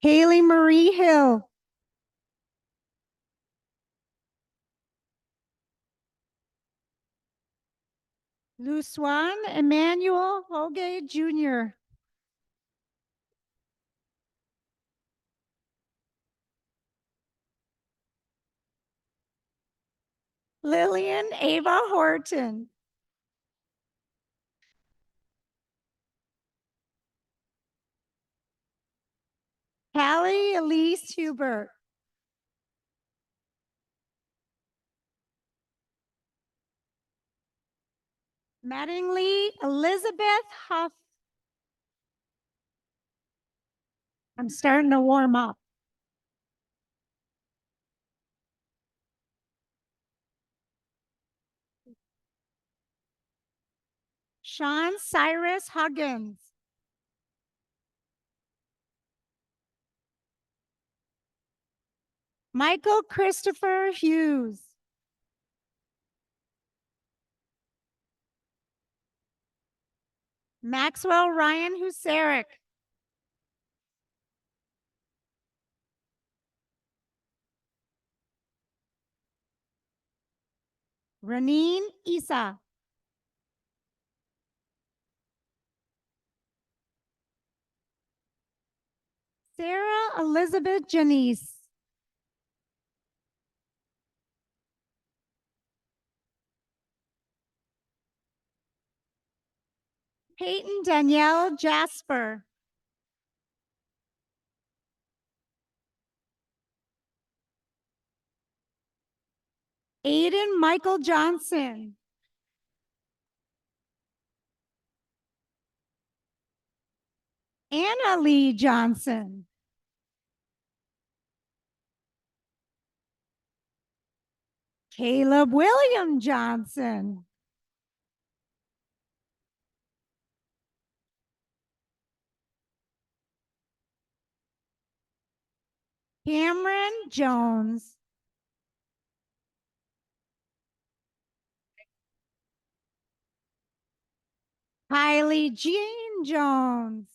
Haley Marie Hill. Luswan Emmanuel Hoge Jr. Lillian Ava Horton. Hallie Elise Hubert. Mattingly Elizabeth Huff. I'm starting to warm up. Sean Cyrus Huggins. Michael Christopher Hughes. Maxwell Ryan Husaric. Raneen Isa. Sarah Elizabeth Janice. Peyton Danielle Jasper. Aiden Michael Johnson. Anna Lee Johnson. Caleb William Johnson. Cameron Jones. Kylie Jean Jones.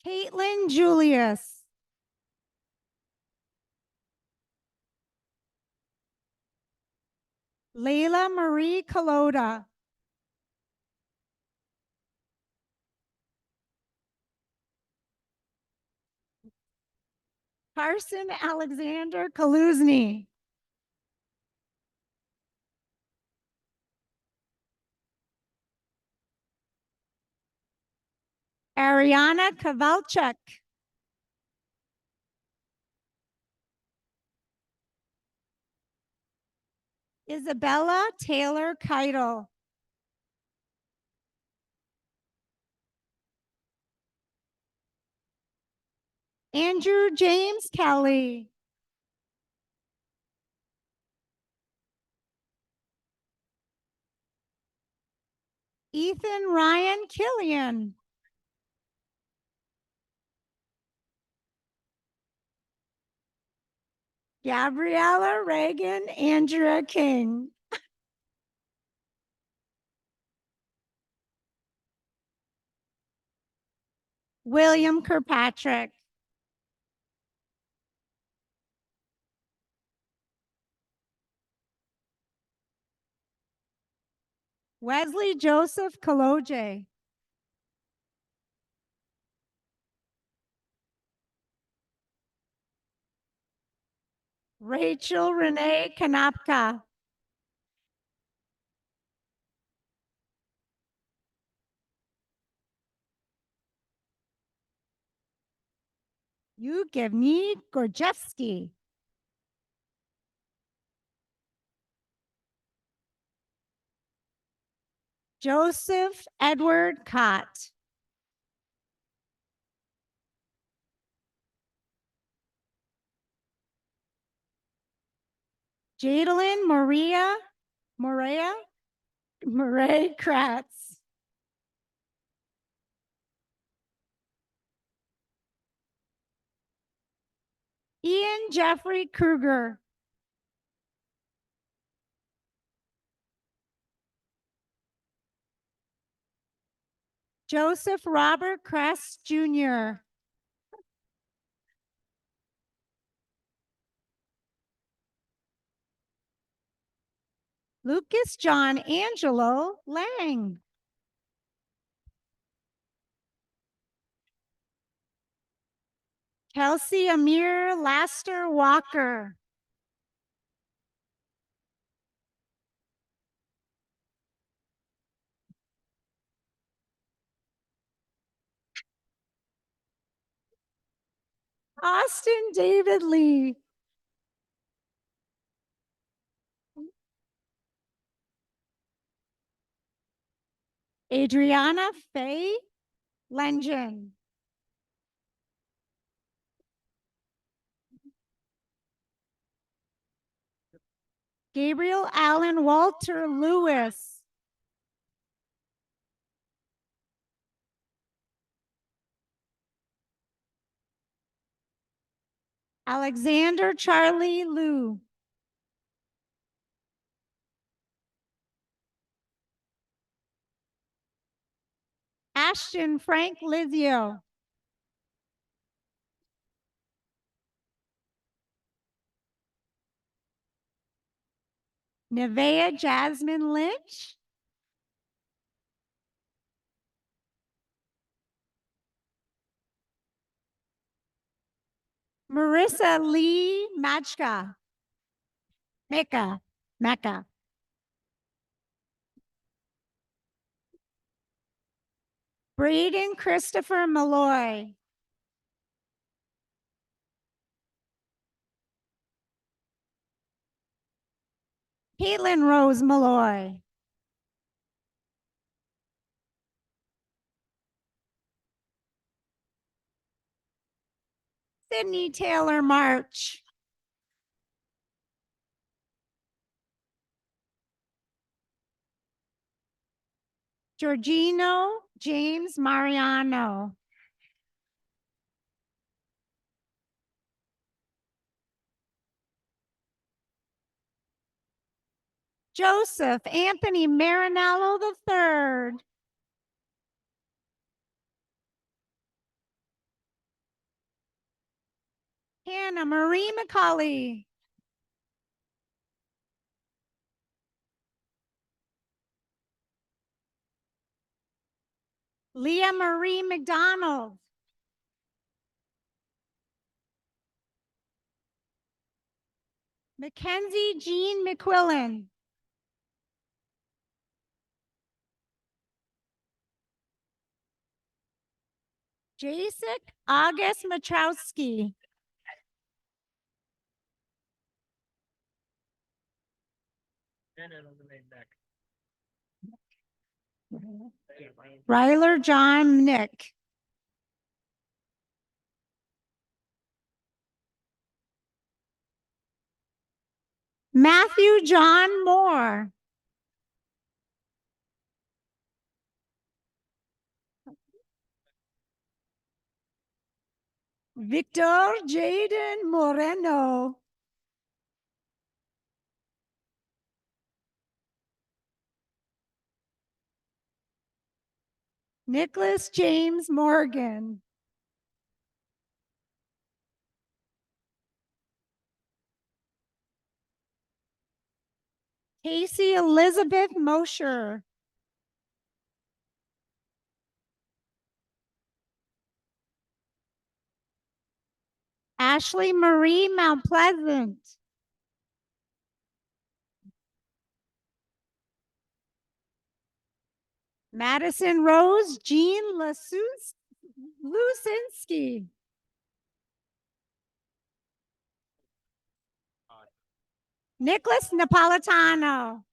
Caitlin Julius. Layla Marie Colota. Carson Alexander Kaluzny. Ariana Kavalchuk. Isabella Taylor Keitel. Andrew James Kelly. Ethan Ryan Killian. Gabriella Reagan Andrea King. William Kirkpatrick. Wesley Joseph Kaloje. Rachel Renee Kanapka. Yevgeny Gorjevsky. Joseph Edward Cott. Jadalyn Murray Kratz. Ian Jeffrey Kruger. Joseph Robert Kress Jr. Lucas John Angelo Lang. Kelsey Amir Laster Walker. Austin David Lee. Adriana Faye Lengen. Gabriel Allen Walter Lewis. Alexander Charlie Liu. Ashton Frank Lizio. Nevea Jasmine Lynch. Marissa Lee Machka. Mecca. Braden Christopher Malloy. Caitlin Rose Malloy. Sydney Taylor March. Georgino James Mariano. Joseph Anthony Marinello III. Hannah Marie McCauley. Leah Marie McDonald. Mackenzie Jean McQuillan. Jacek August Matrowski. Ryler John Nick. Matthew John Moore. Victor Jaden Moreno. Nicholas James Morgan. Casey Elizabeth Mosher. Ashley Marie Mount Pleasant. Madison Rose Jean Lusinski. Nicholas Napolitano.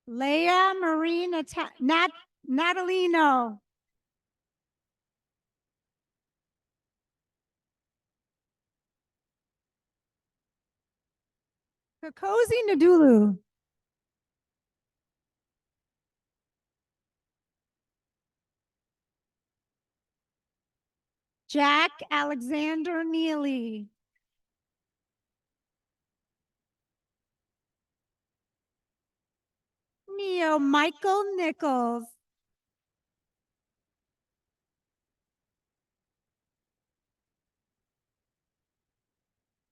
Leah Marie Natalino. Kokosi Nadulu. Jack Alexander Neely. Neo Michael Nichols.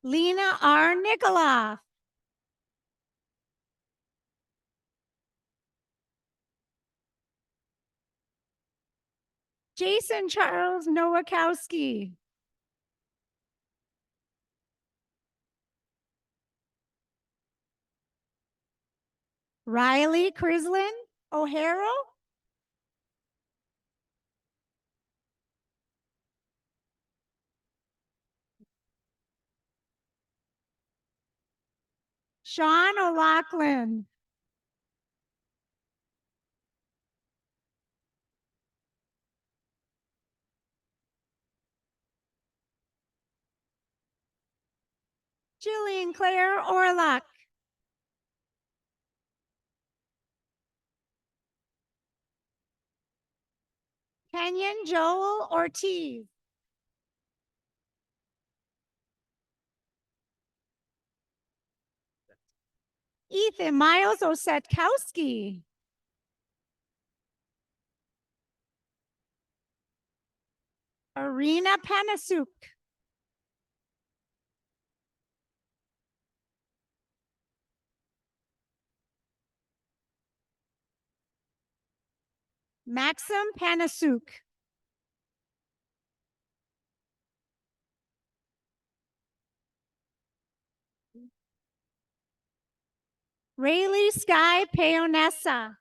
Lena R. Nikoloff. Jason Charles Nowakowski. Riley Crislin O'Hara. Sean O'Loughlin. Jillian Claire Orlock. Kenyon Joel Ortiz. Ethan Miles Osetkowski. Arena Panasuk. Maxim Panasuk. Rayleigh Sky Peonessa.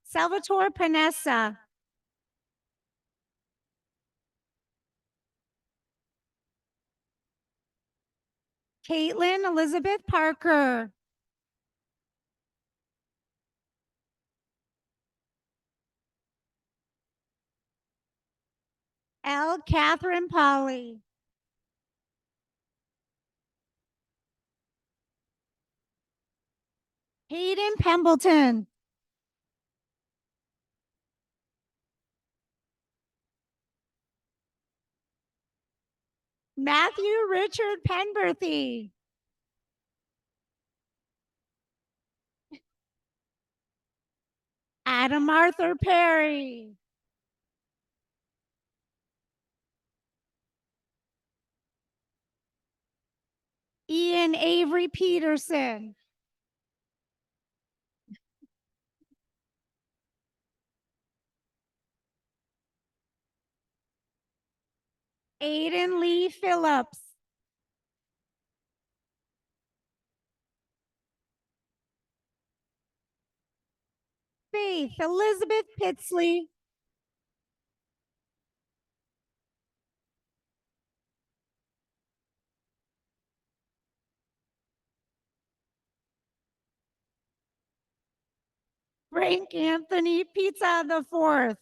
Salvatore Panessa. Caitlin Elizabeth Parker. L. Catherine Polly. Hayden Pembleton. Matthew Richard Penberthy. Adam Arthur Perry. Ian Avery Peterson. Aiden Lee Phillips. Faith Elizabeth Pitsley. Frank Anthony Pizza the Fourth.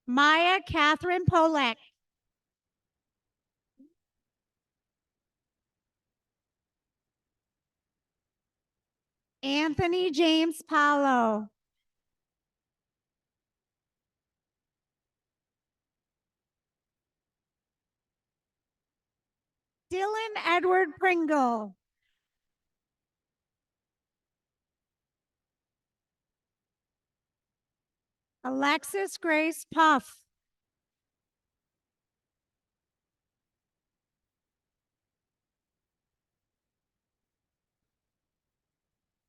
Maya Catherine Polek. Anthony James Paulo. Dylan Edward Pringle. Alexis Grace Puff.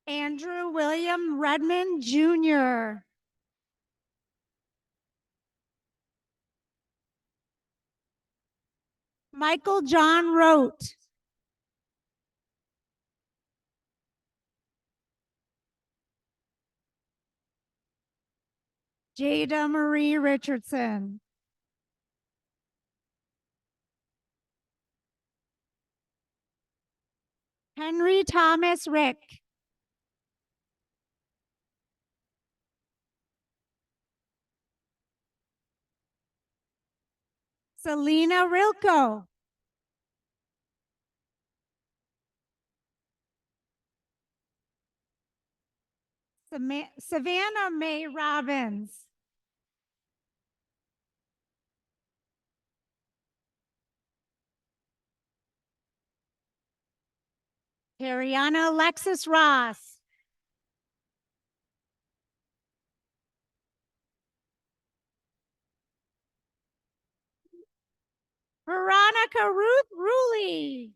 Andrew William Redmond Jr. Michael John Rote. Jada Marie Richardson. Henry Thomas Rick. Selena Rilko. Savannah Mae Robbins. Ariana Alexis Ross. Veronica Ruth Ruley.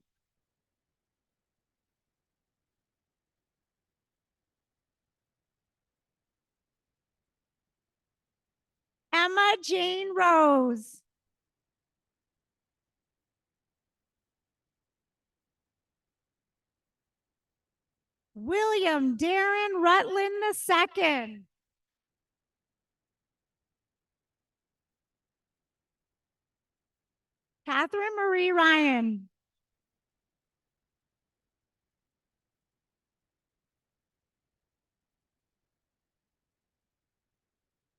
Emma Jane Rose. William Darren Rutland II. Catherine Marie Ryan.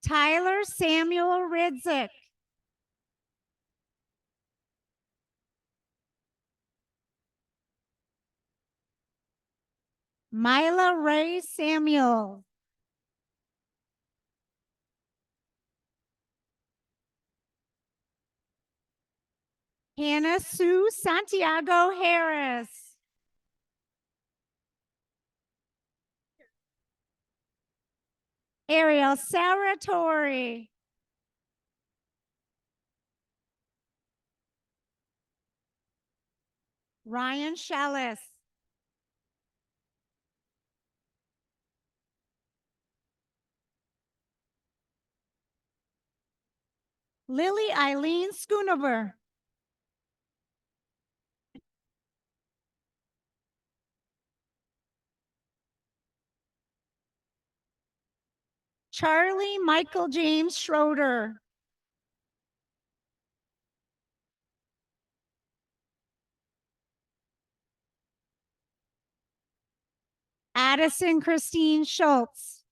Tyler Samuel Ridzik. Mila Ray Samuel. Hannah Sue Santiago Harris. Ariel Saratori. Ryan Shellis. Lily Eileen Schoonover. Charlie Michael James Schroeder. Addison Christine Schultz.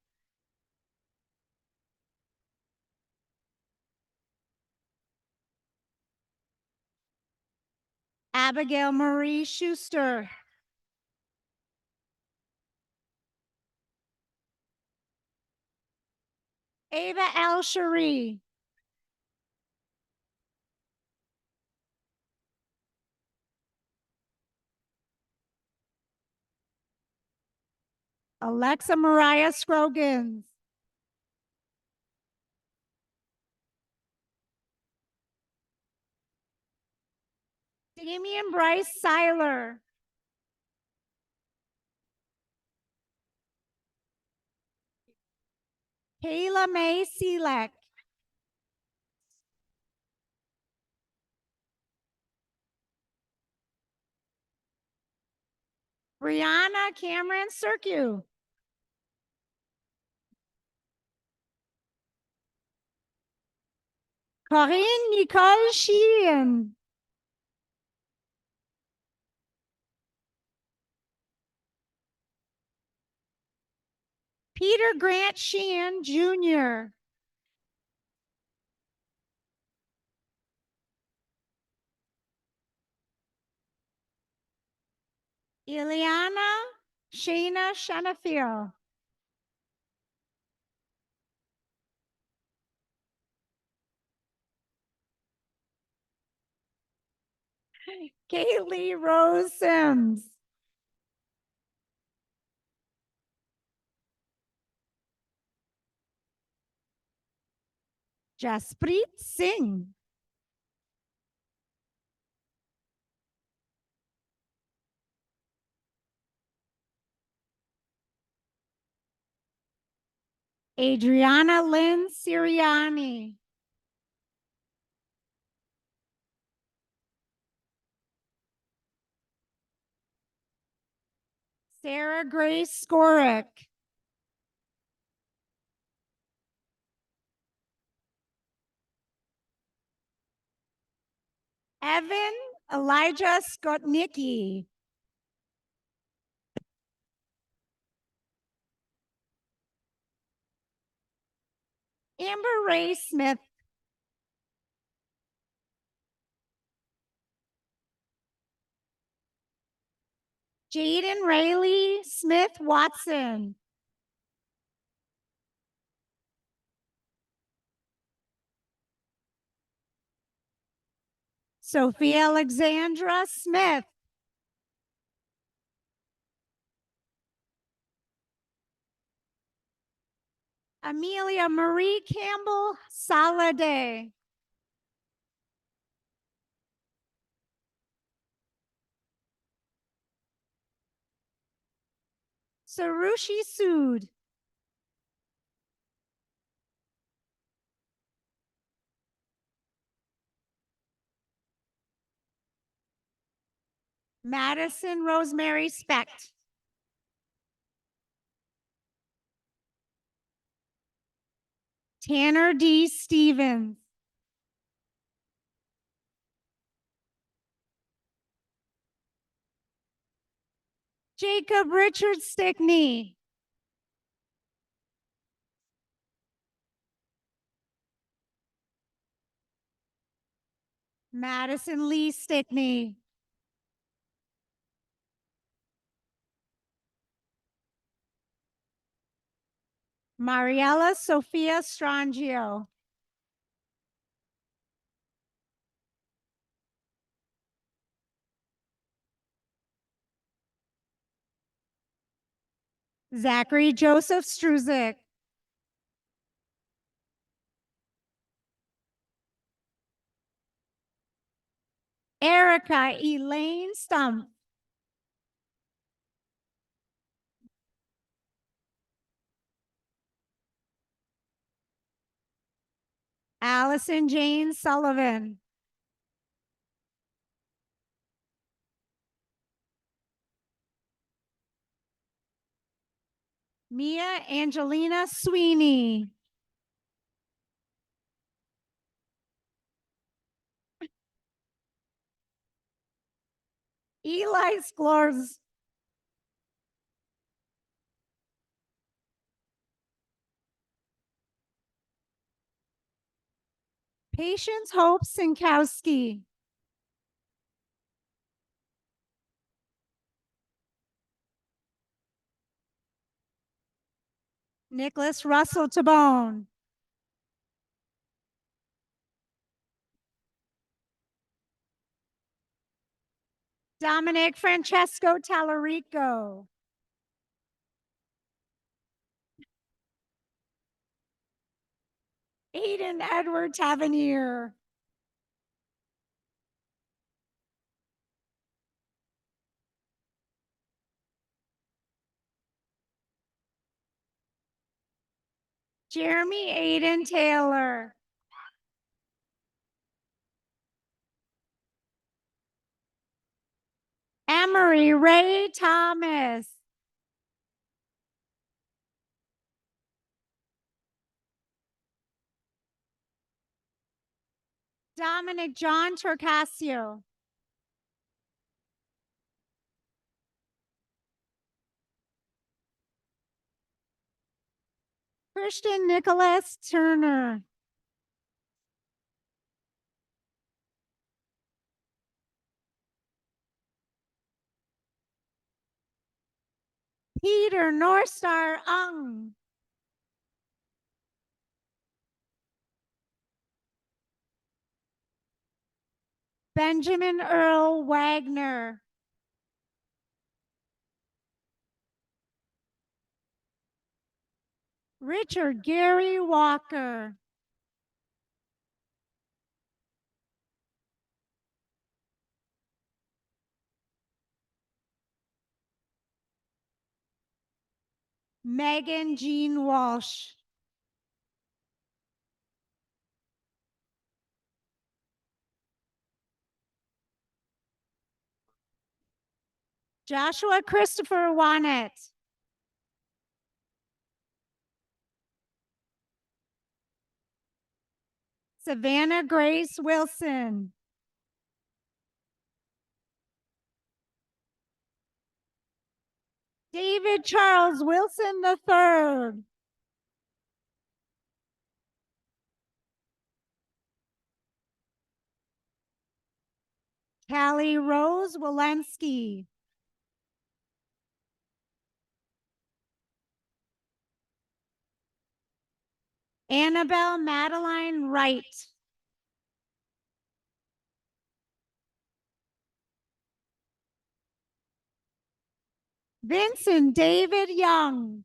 Abigail Marie Schuster. Ava L. Cherie. Alexa Mariah Scroggins. Damian Bryce Seiler. Kayla May Selek. Brianna Cameron Circu. Corinne Nicole Sheehan. Peter Grant Sheehan Jr. Ileana Shayna Shanafiel. Kaylee Rose Sims. Jaspreet Singh. Adriana Lynn Siriani. Sarah Grace Skorick. Evan Elijah Skotnicki. Amber Ray Smith. Jaden Rayleigh Smith Watson. Sophia Alexandra Smith. Amelia Marie Campbell Saladay. Sarushi Sood. Madison Rosemary Specht. Tanner D. Stevens. Jacob Richard Stickney. Madison Lee Stickney. Mariella Sophia Strangio. Zachary Joseph Struzik. Erica Elaine Stump. Allison Jane Sullivan. Mia Angelina Sweeney. Eli Sklors. Patience Hope Sinkowski. Nicholas Russell Tabone. Dominic Francesco Tallarico. Aiden Edward Tavernier. Jeremy Aiden Taylor. Emery Ray Thomas. Dominic John Torcasio. Christian Nicholas Turner. Peter Northstar Ung. Benjamin Earl Wagner. Richard Gary Walker. Megan Jean Walsh. Joshua Christopher Wannett. Savannah Grace Wilson. David Charles Wilson III. Callie Rose Walensky. Annabelle Madeline Wright. Vincent David Young.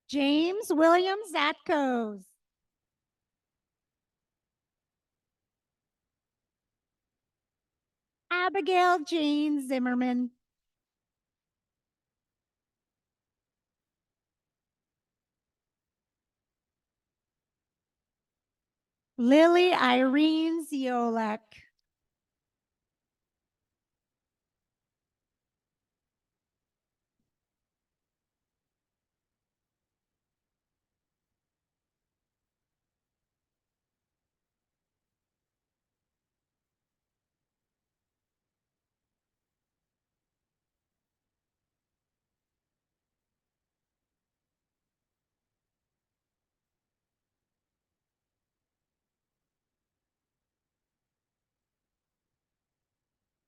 James William Zatkos. Abigail Jane Zimmerman. Lily Irene Ziolek.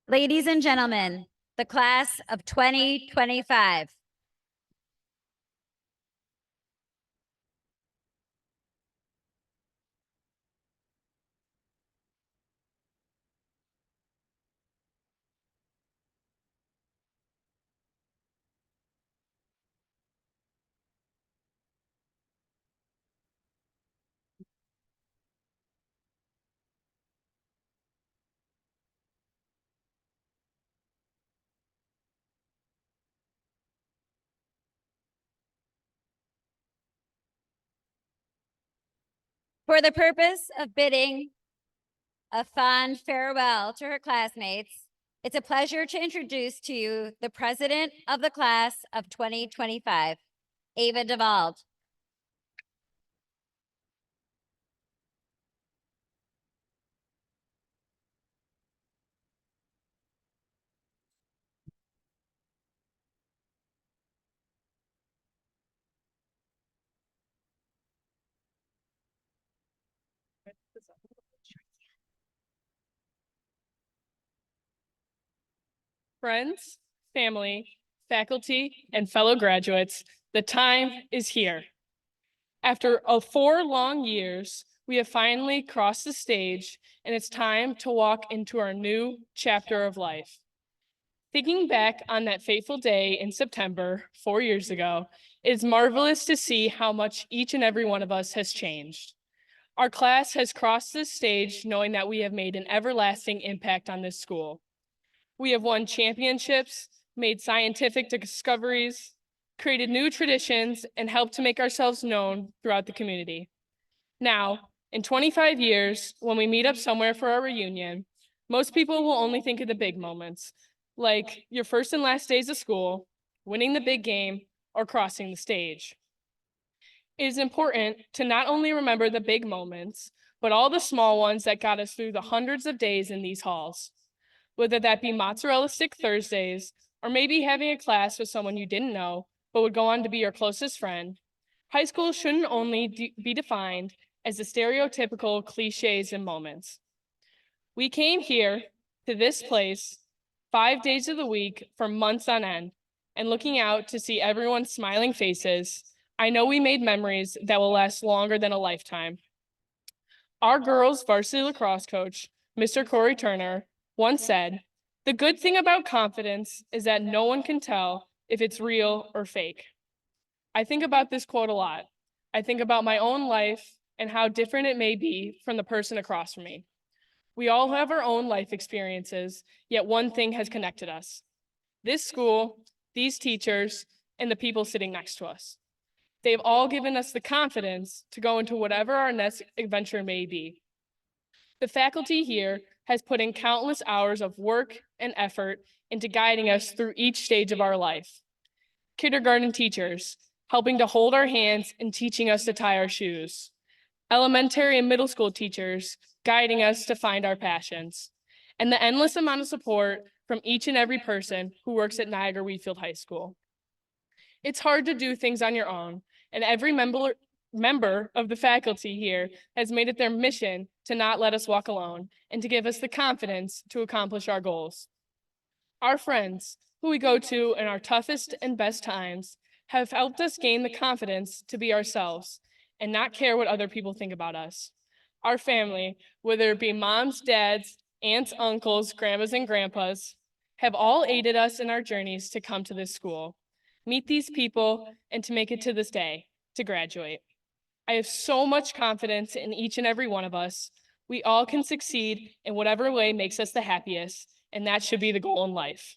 Ladies and gentlemen, the class of 2025. For the purpose of bidding a fond farewell to her classmates, it's a pleasure to introduce to you the president of the class of 2025, Ava DeVald. Friends, family, faculty, and fellow graduates, the time is here. After 4 long years, we have finally crossed the stage, and it's time to walk into our new chapter of life. Thinking back on that fateful day in September 4 years ago, it is marvelous to see how much each and every one of us has changed. Our class has crossed this stage knowing that we have made an everlasting impact on this school. We have won championships, made scientific discoveries, created new traditions, and helped to make ourselves known throughout the community. Now, in 25 years, when we meet up somewhere for our reunion, most people will only think of the big moments, like your first and last days of school, winning the big game, or crossing the stage. It is important to not only remember the big moments, but all the small ones that got us through the hundreds of days in these halls. Whether that be mozzarella stick Thursdays, or maybe having a class with someone you didn't know, but would go on to be your closest friend, high school shouldn't only be defined as the stereotypical cliches and moments. We came here to this place 5 days of the week for months on end, and looking out to see everyone's smiling faces, I know we made memories that will last longer than a lifetime. Our girls' varsity lacrosse coach, Mr. Corey Turner, once said, "The good thing about confidence is that no one can tell if it's real or fake." I think about this quote a lot. I think about my own life and how different it may be from the person across from me. We all have our own life experiences, yet one thing has connected us: this school, these teachers, and the people sitting next to us. They've all given us the confidence to go into whatever our next adventure may be. The faculty here has put in countless hours of work and effort into guiding us through each stage of our life. Kindergarten teachers, helping to hold our hands and teaching us to tie our shoes. Elementary and middle school teachers, guiding us to find our passions. And the endless amount of support from each and every person who works at Niagara Wheatfield High School. It's hard to do things on your own, and every member of the faculty here has made it their mission to not let us walk alone and to give us the confidence to accomplish our goals. Our friends, who we go to in our toughest and best times, have helped us gain the confidence to be ourselves and not care what other people think about us. Our family, whether it be moms, dads, aunts, uncles, grandmas, and grandpas, have all aided us in our journeys to come to this school, meet these people, and to make it to this day, to graduate. I have so much confidence in each and every one of us. We all can succeed in whatever way makes us the happiest, and that should be the goal in life.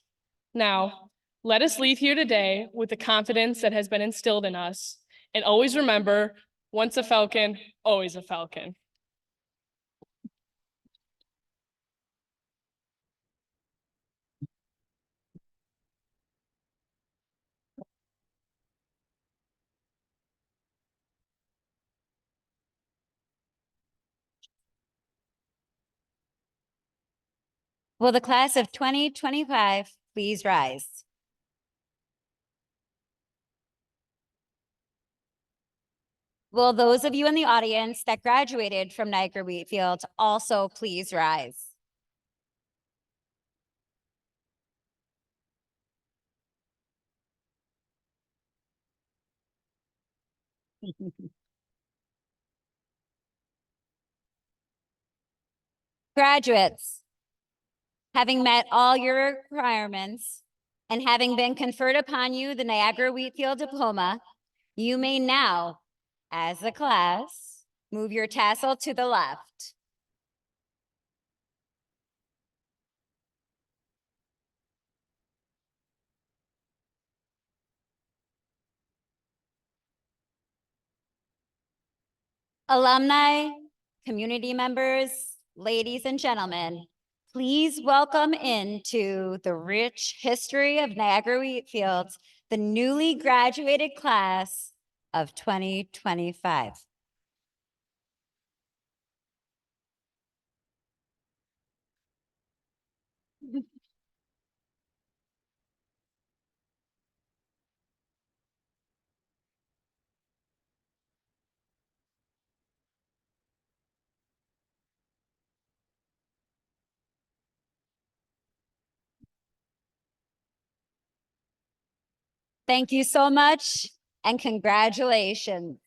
Now, let us leave here today with the confidence that has been instilled in us, and always remember, once a Falcon, always a Falcon. Will the class of 2025 please rise? Will those of you in the audience that graduated from Niagara Wheatfield also please rise? Graduates, having met all your requirements and having been conferred upon you the Niagara Wheatfield diploma, you may now, as a class, move your tassel to the left. Alumni, community members, ladies and gentlemen, please welcome into the rich history of Niagara Wheatfield, the newly graduated class of 2025. Thank you so much and congratulations.